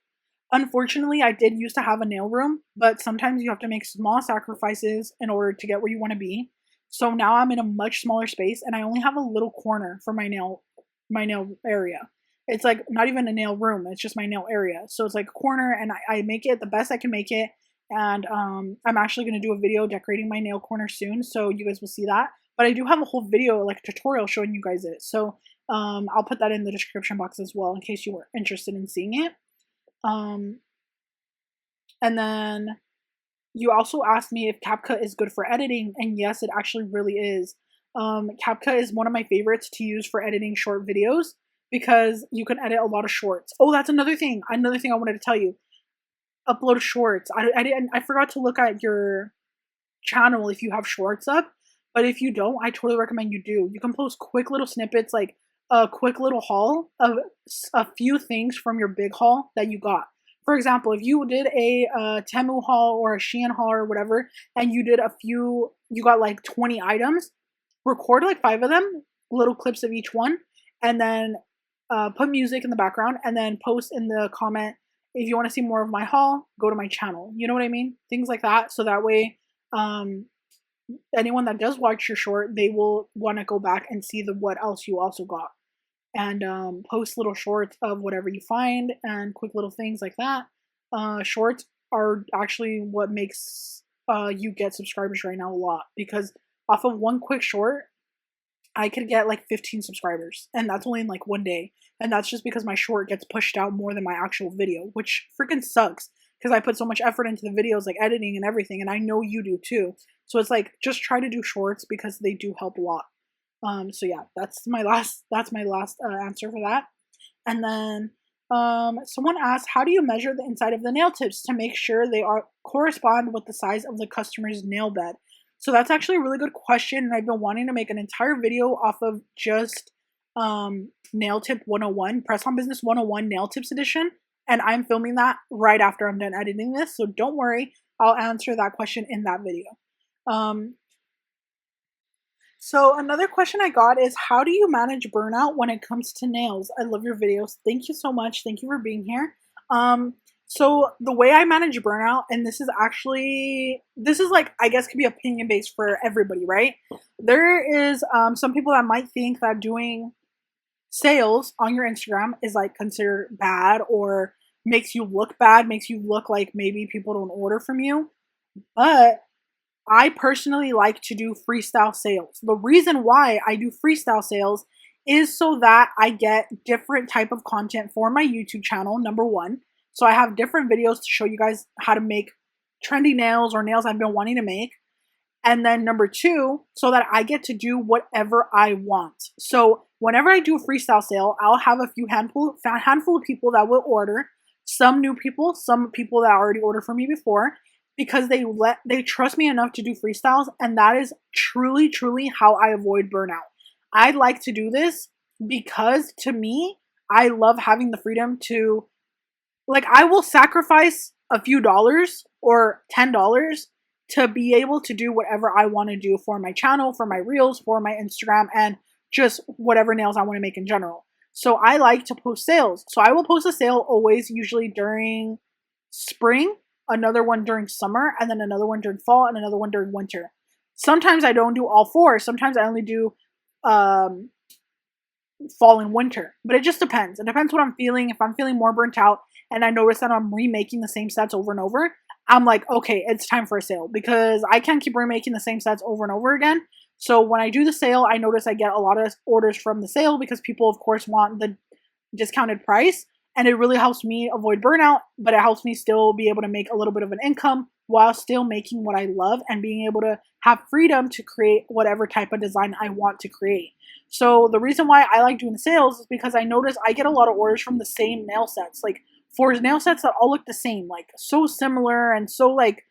Unfortunately, I did used to have a nail room, but sometimes you have to make small sacrifices in order to get where you want to be. So now I'm in a much smaller space, and I only have a little corner for my nail area. It's like not even a nail room, it's just my nail area. So it's like a corner, and I make it the best I can make it. And I'm actually going to do a video decorating my nail corner soon, so you guys will see that. But I do have a whole video, like a tutorial showing you guys it. So I'll put that in the description box as well in case you were interested in seeing it. And then you also asked me if CapCut is good for editing, and yes, it actually really is. CapCut is one of my favorites to use for editing short videos because you can edit a lot of shorts. Oh, that's another thing. Another thing I wanted to tell you. Upload shorts. I forgot to look at your channel if you have shorts up, but if you don't, I totally recommend you do. You can post quick little snippets, like a quick little haul of a few things from your big haul that you got. For example, if you did a Temu haul or a Shein haul or whatever, and you did you got like 20 items, record like 5 of them, little clips of each one, and then put music in the background, and then post in the comment, if you want to see more of my haul, go to my channel. You know what I mean? Things like that. So that way, anyone that does watch your short, they will want to go back and see what else you also got. And post little shorts of whatever you find and quick little things like that. Shorts are actually what makes you get subscribers right now a lot, because off of one quick short, I could get like 15 subscribers, and that's only in like one day. And that's just because my short gets pushed out more than my actual video, which freaking sucks because I put so much effort into the videos, like editing and everything, and I know you do too. So it's like, just try to do shorts because they do help a lot. So yeah, that's my last answer for that. And then someone asked, how do you measure the inside of the nail tips to make sure they correspond with the size of the customer's nail bed? So that's actually a really good question, and I've been wanting to make an entire video off of just nail tip 101, Press On Business 101 nail tips edition, and I'm filming that right after I'm done editing this, so don't worry, I'll answer that question in that video. So another question I got is, how do you manage burnout when it comes to nails? I love your videos. Thank you so much. Thank you for being here. So the way I manage burnout, and this is like, I guess could be opinion based for everybody, right? There is some people that might think that doing sales on your Instagram is like considered bad, or makes you look bad, makes you look like maybe people don't order from you. But I personally like to do freestyle sales. The reason why I do freestyle sales is so that I get different type of content for my YouTube channel, number one. So I have different videos to show you guys how to make trendy nails or nails I've been wanting to make. And then number two, so that I get to do whatever I want. So whenever I do a freestyle sale, I'll have a handful of people that will order. Some new people, some people that already ordered from me before, because they trust me enough to do freestyles, and that is truly, truly how I avoid burnout. I like to do this because, to me, I love having the freedom to, like, I will sacrifice a few dollars or $10 to be able to do whatever I want to do for my channel, for my reels, for my Instagram, and just whatever nails I want to make in general. So I like to post sales. So I will post a sale always, usually during spring, another one during summer, and then another one during fall, and another one during winter. Sometimes I don't do all four. Sometimes I only do fall and winter, but it just depends. It depends what I'm feeling. If I'm feeling more burnt out and I notice that I'm remaking the same sets over and over, I'm like, okay, it's time for a sale, because I can't keep remaking the same sets over and over again. So when I do the sale, I notice I get a lot of orders from the sale because people, of course, want the discounted price. and it really helps me avoid burnout, but it helps me still be able to make a little bit of an income while still making what I love and being able to have freedom to create whatever type of design I want to create. So the reason why I like doing the sales is because I notice I get a lot of orders from the same nail sets, like for nail sets that all look the same, like so similar and so like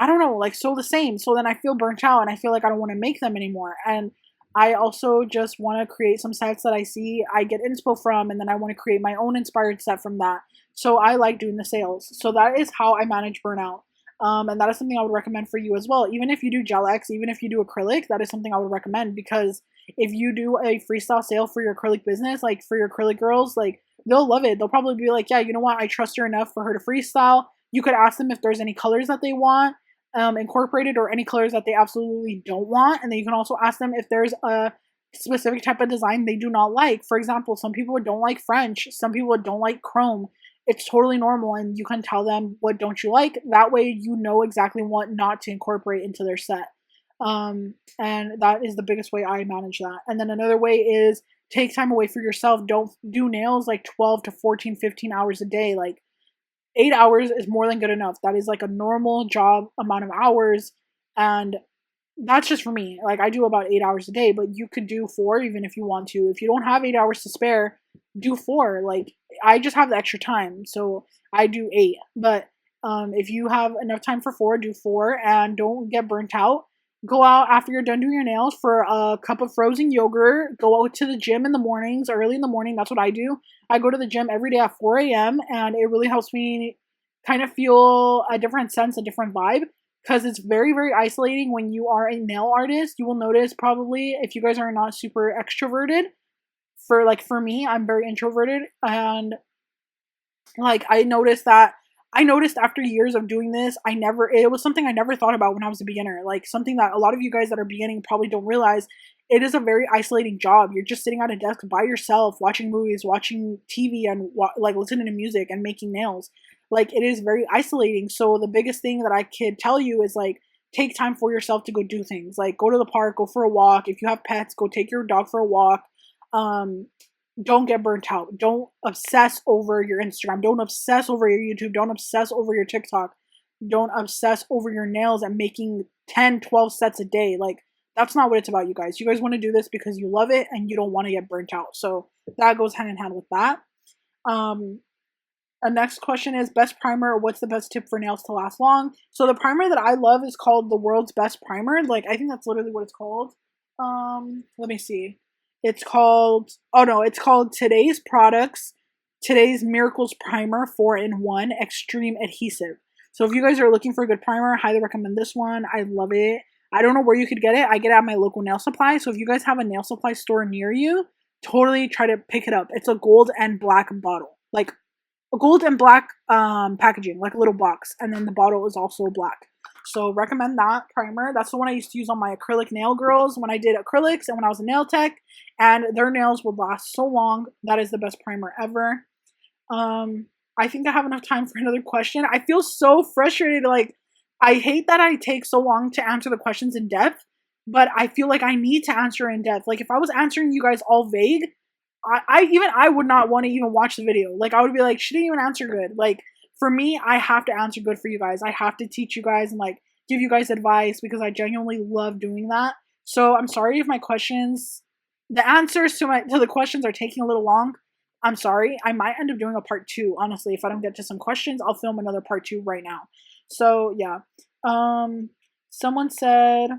I don't know, like so the same. So then I feel burnt out and I feel like I don't want to make them anymore. And I also just want to create some sets that I see I get inspo from, and then I want to create my own inspired set from that. So I like doing the sales. So that is how I manage burnout. And that is something I would recommend for you as well. Even if you do Gelx, even if you do acrylic, that is something I would recommend, because if you do a freestyle sale for your acrylic business, like for your acrylic girls, like they'll love it. They'll probably be like, yeah, you know what? I trust her enough for her to freestyle. You could ask them if there's any colors that they want incorporated or any colors that they absolutely don't want. And then you can also ask them if there's a specific type of design they do not like. For example, some people don't like French, some people don't like chrome. It's totally normal, and you can tell them what don't you like. That way you know exactly what not to incorporate into their set. And that is the biggest way I manage that. And then another way is take time away for yourself. Don't do nails like 12 to 14, 15 hours a day. Like 8 hours is more than good enough. That is like a normal job amount of hours. And that's just for me. Like I do about 8 hours a day, but you could do 4 even if you want to. If you don't have 8 hours to spare, do 4. Like I just have the extra time, so I do 8. But if you have enough time for 4, do 4, and don't get burnt out. Go out after you're done doing your nails for a cup of frozen yogurt. Go out to the gym in the mornings, early in the morning. That's what I do. I go to the gym every day at 4 a.m. and it really helps me kind of feel a different sense, a different vibe, because it's very, very isolating when you are a nail artist. You will notice probably if you guys are not super extroverted. For me, I'm very introverted, and like I noticed after years of doing this, it was something I never thought about when I was a beginner. Like something that a lot of you guys that are beginning probably don't realize. It is a very isolating job. You're just sitting at a desk by yourself, watching movies, watching TV, and like listening to music and making nails. Like it is very isolating. So the biggest thing that I could tell you is like take time for yourself to go do things. Like go to the park, go for a walk. If you have pets, go take your dog for a walk. Don't get burnt out. Don't obsess over your Instagram. Don't obsess over your YouTube. Don't obsess over your TikTok. Don't obsess over your nails and making 10, 12 sets a day. Like, that's not what it's about, you guys. You guys want to do this because you love it and you don't want to get burnt out. So that goes hand in hand with that. Our next question is best primer. What's the best tip for nails to last long? So the primer that I love is called the world's best primer. Like, I think that's literally what it's called. Let me see. It's called Today's Products, Today's Miracles Primer 4-in-1 Extreme Adhesive. So if you guys are looking for a good primer, I highly recommend this one. I love it. I don't know where you could get it. I get it at my local nail supply. So if you guys have a nail supply store near you, totally try to pick it up. It's a gold and black bottle. Like a gold and black packaging, like a little box. And then the bottle is also black. So recommend that primer. That's the one I used to use on my acrylic nail girls when I did acrylics and when I was a nail tech. And their nails would last so long. That is the best primer ever. I think I have enough time for another question. I feel so frustrated. Like, I hate that I take so long to answer the questions in depth, but I feel like I need to answer in depth. Like, if I was answering you guys all vague, I would not want to even watch the video. Like, I would be like, she didn't even answer good. Like, for me, I have to answer good for you guys. I have to teach you guys and like give you guys advice because I genuinely love doing that. So I'm sorry if the answers to the questions are taking a little long. I'm sorry. I might end up doing a part 2. Honestly, if I don't get to some questions, I'll film another part 2 right now. So yeah. Someone said,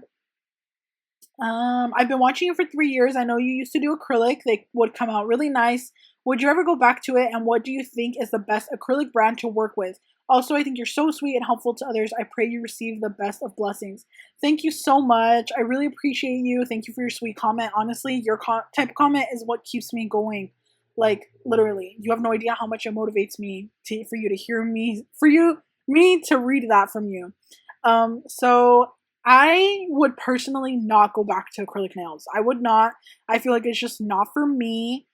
I've been watching you for 3 years. I know you used to do acrylic. They would come out really nice. Would you ever go back to it? And what do you think is the best acrylic brand to work with? Also, I think you're so sweet and helpful to others. I pray you receive the best of blessings. Thank you so much. I really appreciate you. Thank you for your sweet comment. Honestly, your type of comment is what keeps me going. Like, literally, you have no idea how much it motivates me for you to hear me, me to read that from you. So I would personally not go back to acrylic nails. I would not. I feel like it's just not for me.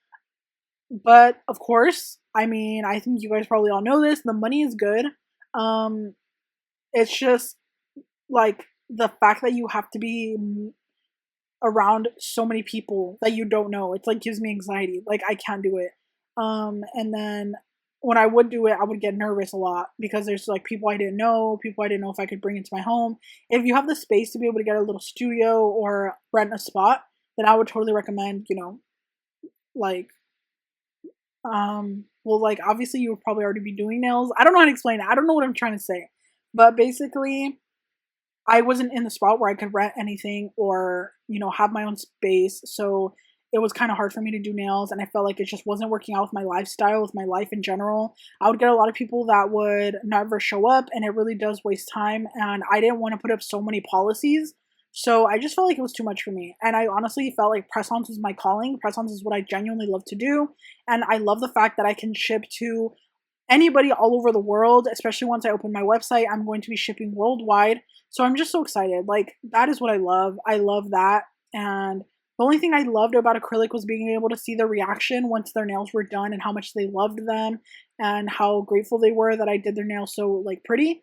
But of course, I mean, I think you guys probably all know this. The money is good. It's just like the fact that you have to be around so many people that you don't know. It's like gives me anxiety. Like I can't do it. And then when I would do it, I would get nervous a lot because there's like people I didn't know if I could bring into my home. If you have the space to be able to get a little studio or rent a spot, then I would totally recommend, like, well, like, obviously you would probably already be doing nails. I don't know how to explain it. I don't know what I'm trying to say. But basically, I wasn't in the spot where I could rent anything or, have my own space. So it was kind of hard for me to do nails. And I felt like it just wasn't working out with my lifestyle, with my life in general. I would get a lot of people that would never show up, and it really does waste time. And I didn't want to put up so many policies. So I just felt like it was too much for me. And I honestly felt like press-ons was my calling. Press-ons is what I genuinely love to do. And I love the fact that I can ship to anybody all over the world, especially once I open my website. I'm going to be shipping worldwide. So I'm just so excited. Like, that is what I love. I love that. And the only thing I loved about acrylic was being able to see the reaction once their nails were done and how much they loved them and how grateful they were that I did their nails so like pretty.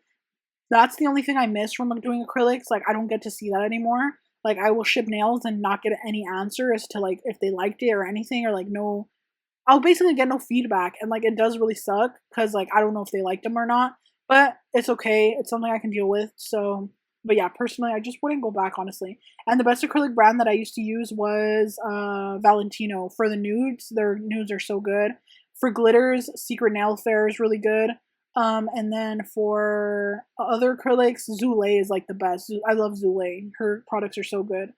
That's the only thing I miss from doing acrylics. Like, I don't get to see that anymore. Like, I will ship nails and not get any answer as to like if they liked it or anything, or like no, I'll basically get no feedback, and like it does really suck because like I don't know if they liked them or not, but it's okay. It's something I can deal with. So, but yeah, personally, I just wouldn't go back, honestly. And the best acrylic brand that I used to use was Valentino for the nudes. Their nudes are so good. For glitters, Secret Nail Fair is really good. And then for other acrylics, Zulay is like the best. I love Zulay. Her products are so good.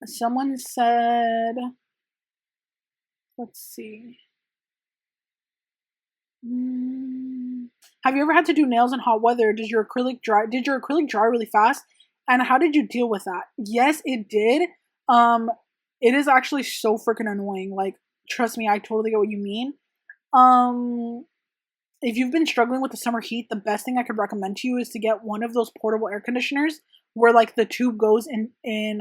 Someone said, let's see. Have you ever had to do nails in hot weather? Did your acrylic dry really fast? And how did you deal with that? Yes, it did. It is actually so freaking annoying. Like, trust me, I totally get what you mean. If you've been struggling with the summer heat, the best thing I could recommend to you is to get one of those portable air conditioners where like the tube goes in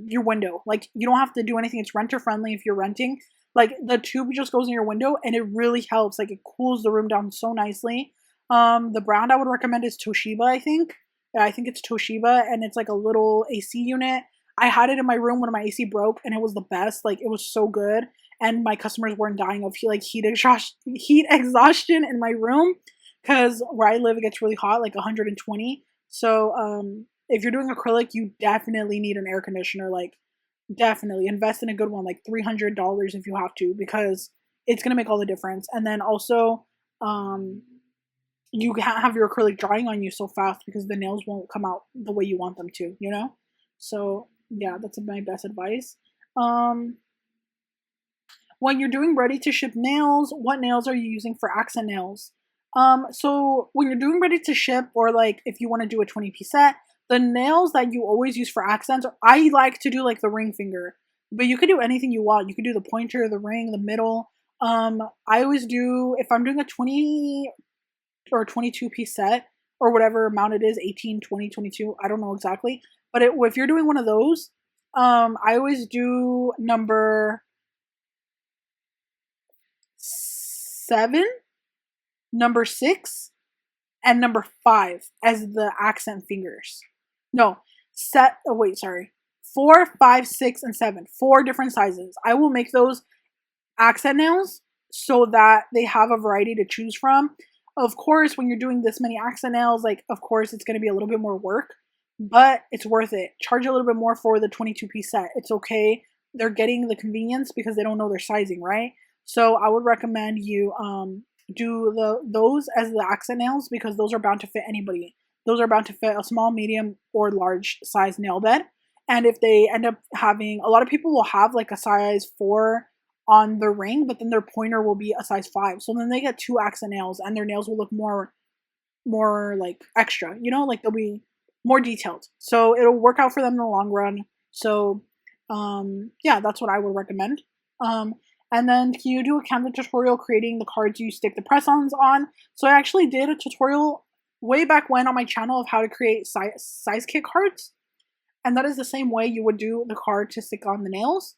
your window. Like, you don't have to do anything. It's renter friendly if you're renting. Like, the tube just goes in your window and it really helps. Like, it cools the room down so nicely. The brand I would recommend is Toshiba, I think. Yeah, I think it's Toshiba, and it's like a little AC unit. I had it in my room when my AC broke, and it was the best. Like, it was so good, and my customers weren't dying of heat exhaustion in my room, because where I live it gets really hot, like 120. So if you're doing acrylic, you definitely need an air conditioner. Like, definitely invest in a good one, like $300 if you have to, because it's gonna make all the difference. And then also, you can't have your acrylic drying on you so fast because the nails won't come out the way you want them to, So yeah, that's my best advice. When you're doing ready to ship nails, what nails are you using for accent nails? So when you're doing ready to ship, or like if you want to do a 20-piece set, the nails that you always use for accents, I like to do like the ring finger, but you could do anything you want. You could do the pointer, the ring, the middle. I always do, if I'm doing a 20 or 22-piece set or whatever amount it is, 18, 20, 22, I don't know exactly, but if you're doing one of those, I always do number 7, number 6, and number 5 as the accent fingers. No, 4, 5, 6, and 7. 4 different sizes. I will make those accent nails so that they have a variety to choose from. Of course, when you're doing this many accent nails, like, of course, it's going to be a little bit more work, but it's worth it. Charge a little bit more for the 22-piece set. It's okay. They're getting the convenience because they don't know their sizing, right? So I would recommend you do those as the accent nails, because those are bound to fit anybody. Those are bound to fit a small, medium, or large size nail bed. And if they end up having, a lot of people will have like a size 4 on the ring, but then their pointer will be a size 5. So then they get 2 accent nails, and their nails will look more like extra, like they'll be more detailed. So it'll work out for them in the long run. So yeah, that's what I would recommend. And then can you do a CANVA tutorial creating the cards you stick the press-ons on? So I actually did a tutorial way back when on my channel of how to create size kit cards. And that is the same way you would do the card to stick on the nails.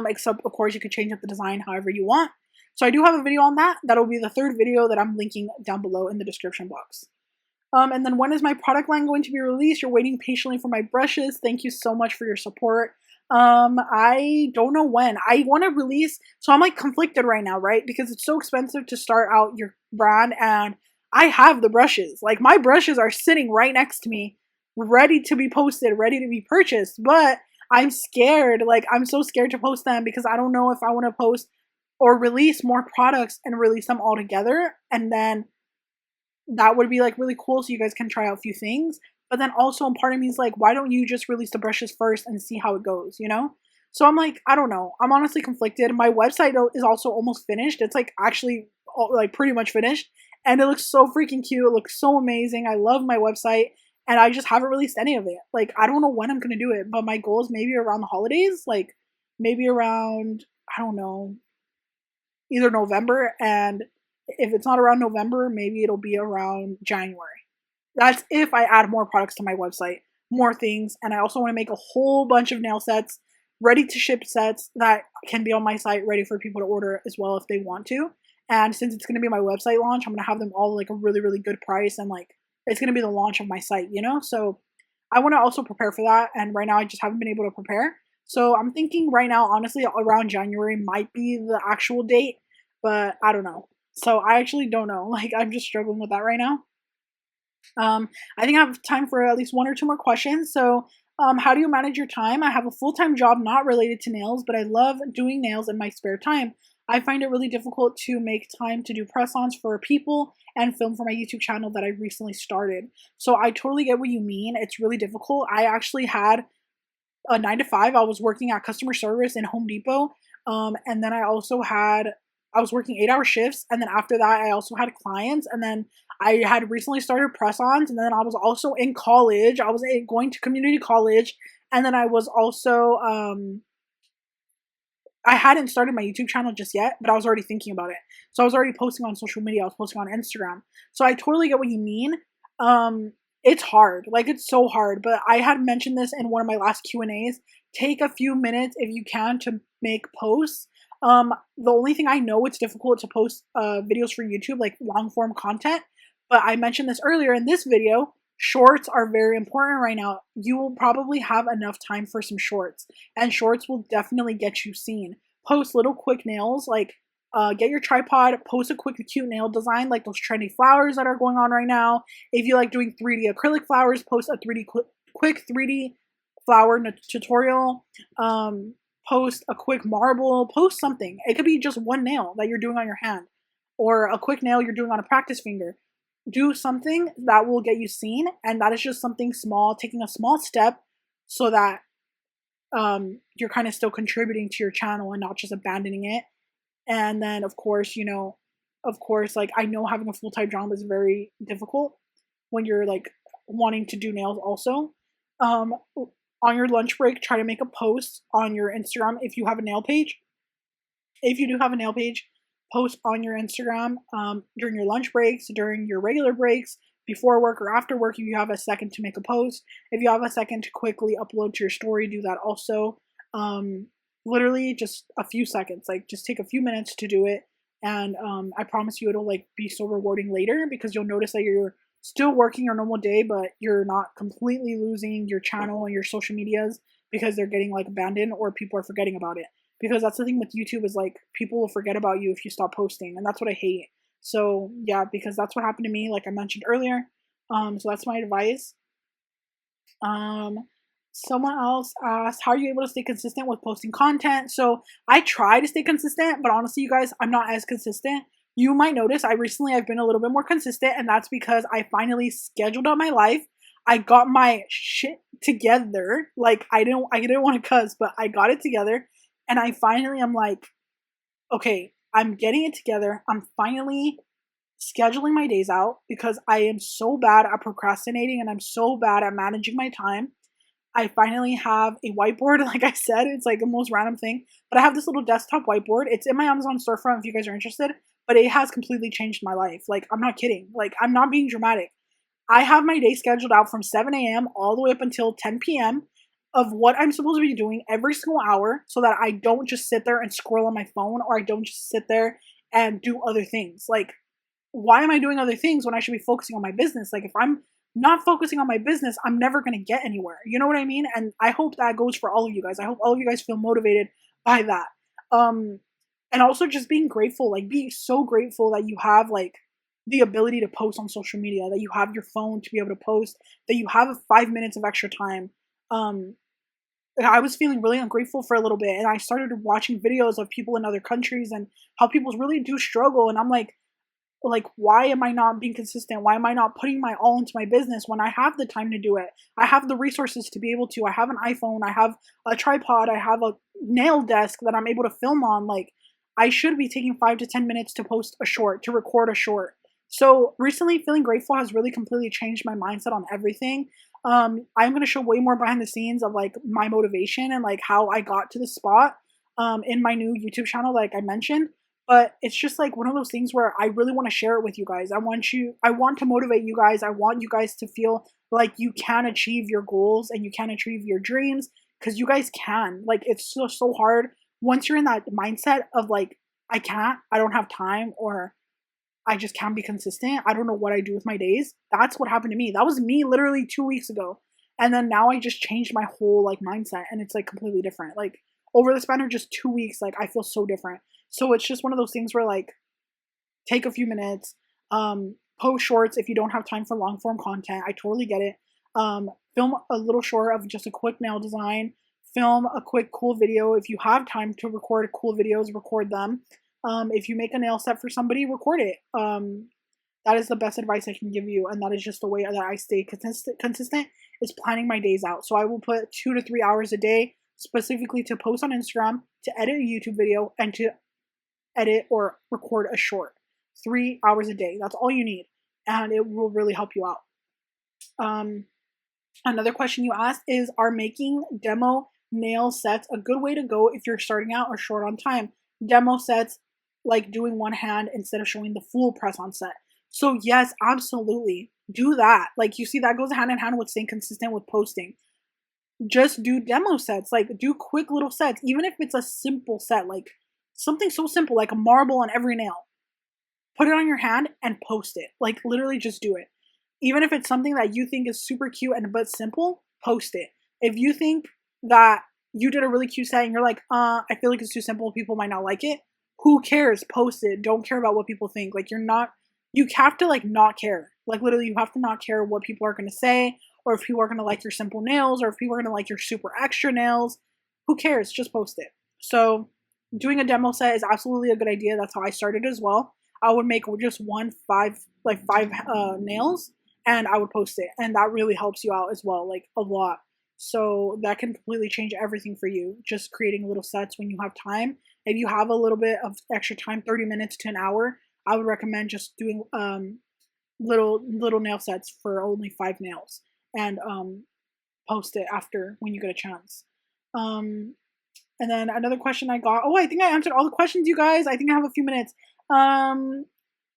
Except, of course, you could change up the design however you want. So I do have a video on that. That'll be the 3rd video that I'm linking down below in the description box. And then when is my product line going to be released? You're waiting patiently for my brushes. Thank you so much for your support. I don't know when. I want to release, so I'm like conflicted right now, right? Because it's so expensive to start out your brand, and I have the brushes. Like my brushes are sitting right next to me, ready to be posted, ready to be purchased, but I'm scared. Like I'm so scared to post them because I don't know if I want to post or release more products and release them all together, and then that would be like really cool so you guys can try out a few things. But then also a part of me is like, why don't you just release the brushes first and see how it goes, you know? So I'm like, I don't know. I'm honestly conflicted. My website is also almost finished. It's like actually like pretty much finished. And it looks so freaking cute. It looks so amazing. I love my website. And I just haven't released any of it. Like, I don't know when I'm going to do it. But my goal is maybe around the holidays. Like, maybe around, I don't know, either November, and if it's not around November, maybe it'll be around January. That's if I add more products to my website, more things, and I also want to make a whole bunch of nail sets, ready to ship sets that can be on my site, ready for people to order as well if they want to. And since it's going to be my website launch, I'm going to have them all like a really, really good price, and like it's going to be the launch of my site, you know? So I want to also prepare for that, and right now I just haven't been able to prepare. So I'm thinking right now, honestly, around January might be the actual date, but I don't know. So I actually don't know. Like I'm just struggling with that right now. I think I have time for at least one or two more questions. So, how do you manage your time? I have a full time job not related to nails, but I love doing nails in my spare time. I find it really difficult to make time to do press ons for people and film for my YouTube channel that I recently started. So, I totally get what you mean. It's really difficult. I actually had a 9 to 5. I was working at customer service in Home Depot. And then I was working 8 hour shifts. And then after that, I also had clients. And then I had recently started press ons. And then I was also in college. I was going to community college. And then I was also, I hadn't started my YouTube channel just yet, but I was already thinking about it. So I was already posting on social media. I was posting on Instagram. So I totally get what you mean. It's hard. Like it's so hard. But I had mentioned this in one of my last Q&As. Take a few minutes if you can to make posts. The only thing I know it's difficult to post videos for YouTube, like long form content. But I mentioned this earlier in this video. Shorts are very important right now. You will probably have enough time for some shorts, and shorts will definitely get you seen. Post little quick nails, like get your tripod, post a quick cute nail design like those trendy flowers that are going on right now. If you like doing 3D acrylic flowers, post a quick 3D flower tutorial. Post a quick marble, post something. It could be just one nail that you're doing on your hand, or a quick nail you're doing on a practice finger. Do something that will get you seen, and that is just something small, taking a small step so that you're kind of still contributing to your channel and not just abandoning it. And then of course, like I know having a full-time job is very difficult when you're like wanting to do nails also. On your lunch break, try to make a post on your Instagram if you have a nail page. If you do have a nail page, post on your Instagram during your lunch breaks, during your regular breaks, before work or after work. If you have a second to make a post, if you have a second to quickly upload to your story, do that also. Literally just a few seconds, like just take a few minutes to do it. And I promise you it'll like be so rewarding later, because you'll notice that you're still working your normal day, but you're not completely losing your channel and your social medias because they're getting like abandoned or people are forgetting about it. Because that's the thing with YouTube, is like people will forget about you if you stop posting, and that's what I hate. So yeah, because that's what happened to me, like I mentioned earlier. So that's my advice. Someone else asked, how are you able to stay consistent with posting content? So I try to stay consistent, but honestly, you guys, I'm not as consistent. You might notice I've been a little bit more consistent, and that's because I finally scheduled out my life. I got my shit together. Like I didn't want to cuss, but I got it together. And I finally am like, okay, I'm getting it together. I'm finally scheduling my days out, because I am so bad at procrastinating and I'm so bad at managing my time. I finally have a whiteboard. Like I said, it's like the most random thing, but I have this little desktop whiteboard. It's in my Amazon storefront if you guys are interested, but it has completely changed my life. Like I'm not kidding. Like I'm not being dramatic. I have my day scheduled out from 7 a.m. all the way up until 10 p.m. of what I'm supposed to be doing every single hour, so that I don't just sit there and scroll on my phone, or I don't just sit there and do other things. Like, why am I doing other things when I should be focusing on my business? Like, if I'm not focusing on my business, I'm never going to get anywhere. You know what I mean? And I hope that goes for all of you guys. I hope all of you guys feel motivated by that. And also just being grateful, like being so grateful that you have like the ability to post on social media, that you have your phone to be able to post, that you have 5 minutes of extra time. I was feeling really ungrateful for a little bit, and I started watching videos of people in other countries and how people really do struggle. And I'm like, why am I not being consistent? Why am I not putting my all into my business when I have the time to do it? I have the resources to be able to. I have an iPhone, I have a tripod, I have a nail desk that I'm able to film on. Like, I should be taking 5 to 10 minutes to post a short, to record a short. So recently, feeling grateful has really completely changed my mindset on everything. I'm gonna show way more behind the scenes of like my motivation and like how I got to the spot in my new YouTube channel, like I mentioned. But it's just like one of those things where I really want to share it with you guys. I want to motivate you guys. I want you guys to feel like you can achieve your goals and you can achieve your dreams, because you guys can. Like, it's so hard once you're in that mindset of like, I can't, I don't have time, or I just can't be consistent. I don't know what I do with my days. That's what happened to me. That was me literally 2 weeks ago. And then now I just changed my whole like mindset, and it's like completely different. Like, over the span of just 2 weeks, like I feel so different. So it's just one of those things where like, take a few minutes, post shorts if you don't have time for long form content. I totally get it. Film a little short of just a quick nail design. Film a quick cool video. If you have time to record cool videos, record them. If you make a nail set for somebody, record it. That is the best advice I can give you, and that is just the way that I stay consistent is planning my days out. So I will put 2 to 3 hours a day specifically to post on Instagram, to edit a YouTube video, and to edit or record a short. 3 hours a day. That's all you need, and it will really help you out. Another question you asked is, are making demo nail sets a good way to go if you're starting out or short on time? Demo sets, like doing one hand instead of showing the full press on set. So yes, absolutely. Do that. Like, you see, that goes hand in hand with staying consistent with posting. Just do demo sets. Like, do quick little sets, even if it's a simple set, like something so simple like a marble on every nail. Put it on your hand and post it. Like, literally just do it. Even if it's something that you think is super cute and but simple, post it. If you think that you did a really cute set and you're like, I feel like it's too simple, people might not like it, who cares? Post it. Don't care about what people think. Like, you have to like not care. Like, literally, you have to not care what people are going to say, or if people are going to like your simple nails, or if people are going to like your super extra nails. Who cares? Just post it. So doing a demo set is absolutely a good idea. That's how I started as well. I would make just five nails, and I would post it, and that really helps you out as well, like a lot. So that can completely change everything for you. Just creating little sets when you have time. If you have a little bit of extra time, 30 minutes to an hour, I would recommend just doing little nail sets for only 5 nails, and post it after when you get a chance. And then another question I got. Oh, I think I answered all the questions, you guys. I think I have a few minutes.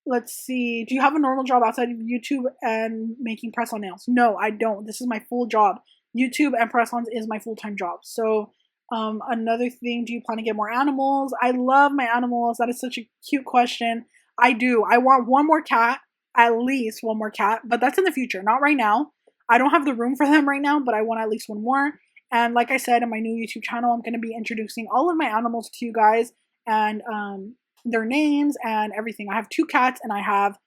Let's see. Do you have a normal job outside of YouTube and making press-on nails? No, I don't. This is my full job. YouTube and press-ons is my full-time job. So, another thing, do you plan to get more animals? I love my animals. That is such a cute question. I do. I want one more cat, at least one more cat, but that's in the future, not right now. I don't have the room for them right now, but I want at least one more. And like I said, in my new YouTube channel, I'm going to be introducing all of my animals to you guys, and their names and everything. I have 2 cats, and I have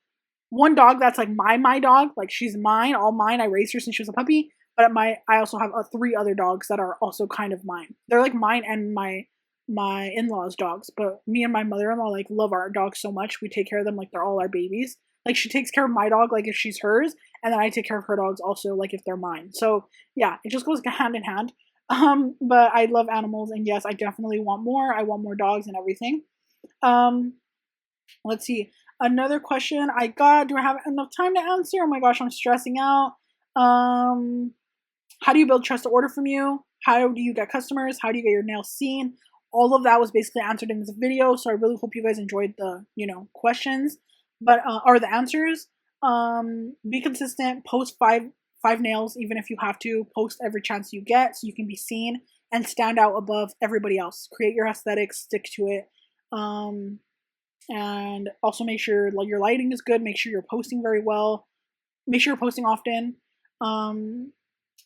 1 dog that's like my dog. Like, she's mine, all mine. I raised her since she was a puppy. But I also have 3 other dogs that are also kind of mine. They're like mine and my in-laws' dogs. But me and my mother-in-law like love our dogs so much. We take care of them like they're all our babies. Like, she takes care of my dog like if she's hers, and then I take care of her dogs also like if they're mine. So yeah, it just goes hand in hand. But I love animals, and yes, I definitely want more. I want more dogs and everything. Let's see. Another question I got. Do I have enough time to answer? Oh my gosh, I'm stressing out. How do you build trust to order from you? How do you get customers? How do you get your nails seen? All of that was basically answered in this video. So I really hope you guys enjoyed the, questions, but, or the answers. Be consistent, post five nails, even if you have to. Post every chance you get so you can be seen and stand out above everybody else. Create your aesthetics, stick to it. And also make sure like your lighting is good. Make sure you're posting very well. make sure you're posting often.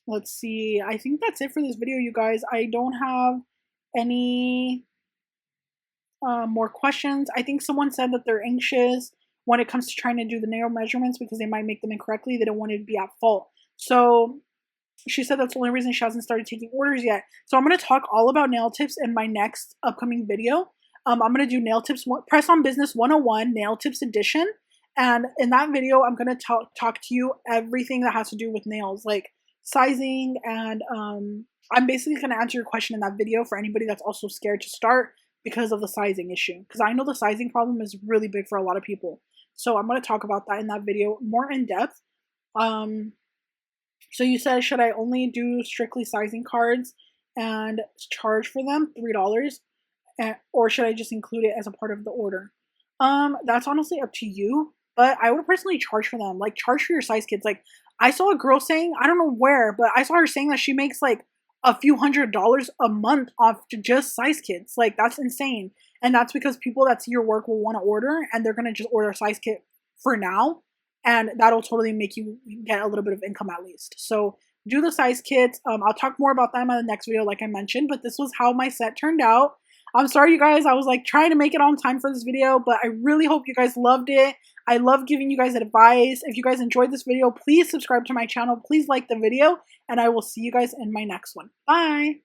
Let's see. I think that's it for this video, you guys. I don't have any more questions. I think someone said that they're anxious when it comes to trying to do the nail measurements because they might make them incorrectly. They don't want it to be at fault. So she said that's the only reason she hasn't started taking orders yet. So I'm going to talk all about nail tips in my next upcoming video. I'm going to do nail tips, press on business 101, nail tips edition. And in that video, I'm going to talk to you everything that has to do with nails, like sizing. And I'm basically going to answer your question in that video for anybody that's also scared to start because of the sizing issue. Because I know the sizing problem is really big for a lot of people. So I'm going to talk about that in that video more in depth. So you said, should I only do strictly sizing cards and charge for them $3? Or should I just include it as a part of the order? That's honestly up to you, but I would personally charge for them. Like, charge for your size kits. Like, I saw a girl saying, I don't know where, but I saw her saying that she makes like a few $100s a month off to just size kits. Like, that's insane. And that's because people that see your work will want to order, and they're going to just order a size kit for now. And that'll totally make you get a little bit of income at least. So do the size kits. I'll talk more about them in the next video, like I mentioned, but this was how my set turned out. I'm sorry, you guys. I was like trying to make it on time for this video, but I really hope you guys loved it. I love giving you guys advice. If you guys enjoyed this video, please subscribe to my channel. Please like the video, and I will see you guys in my next one. Bye.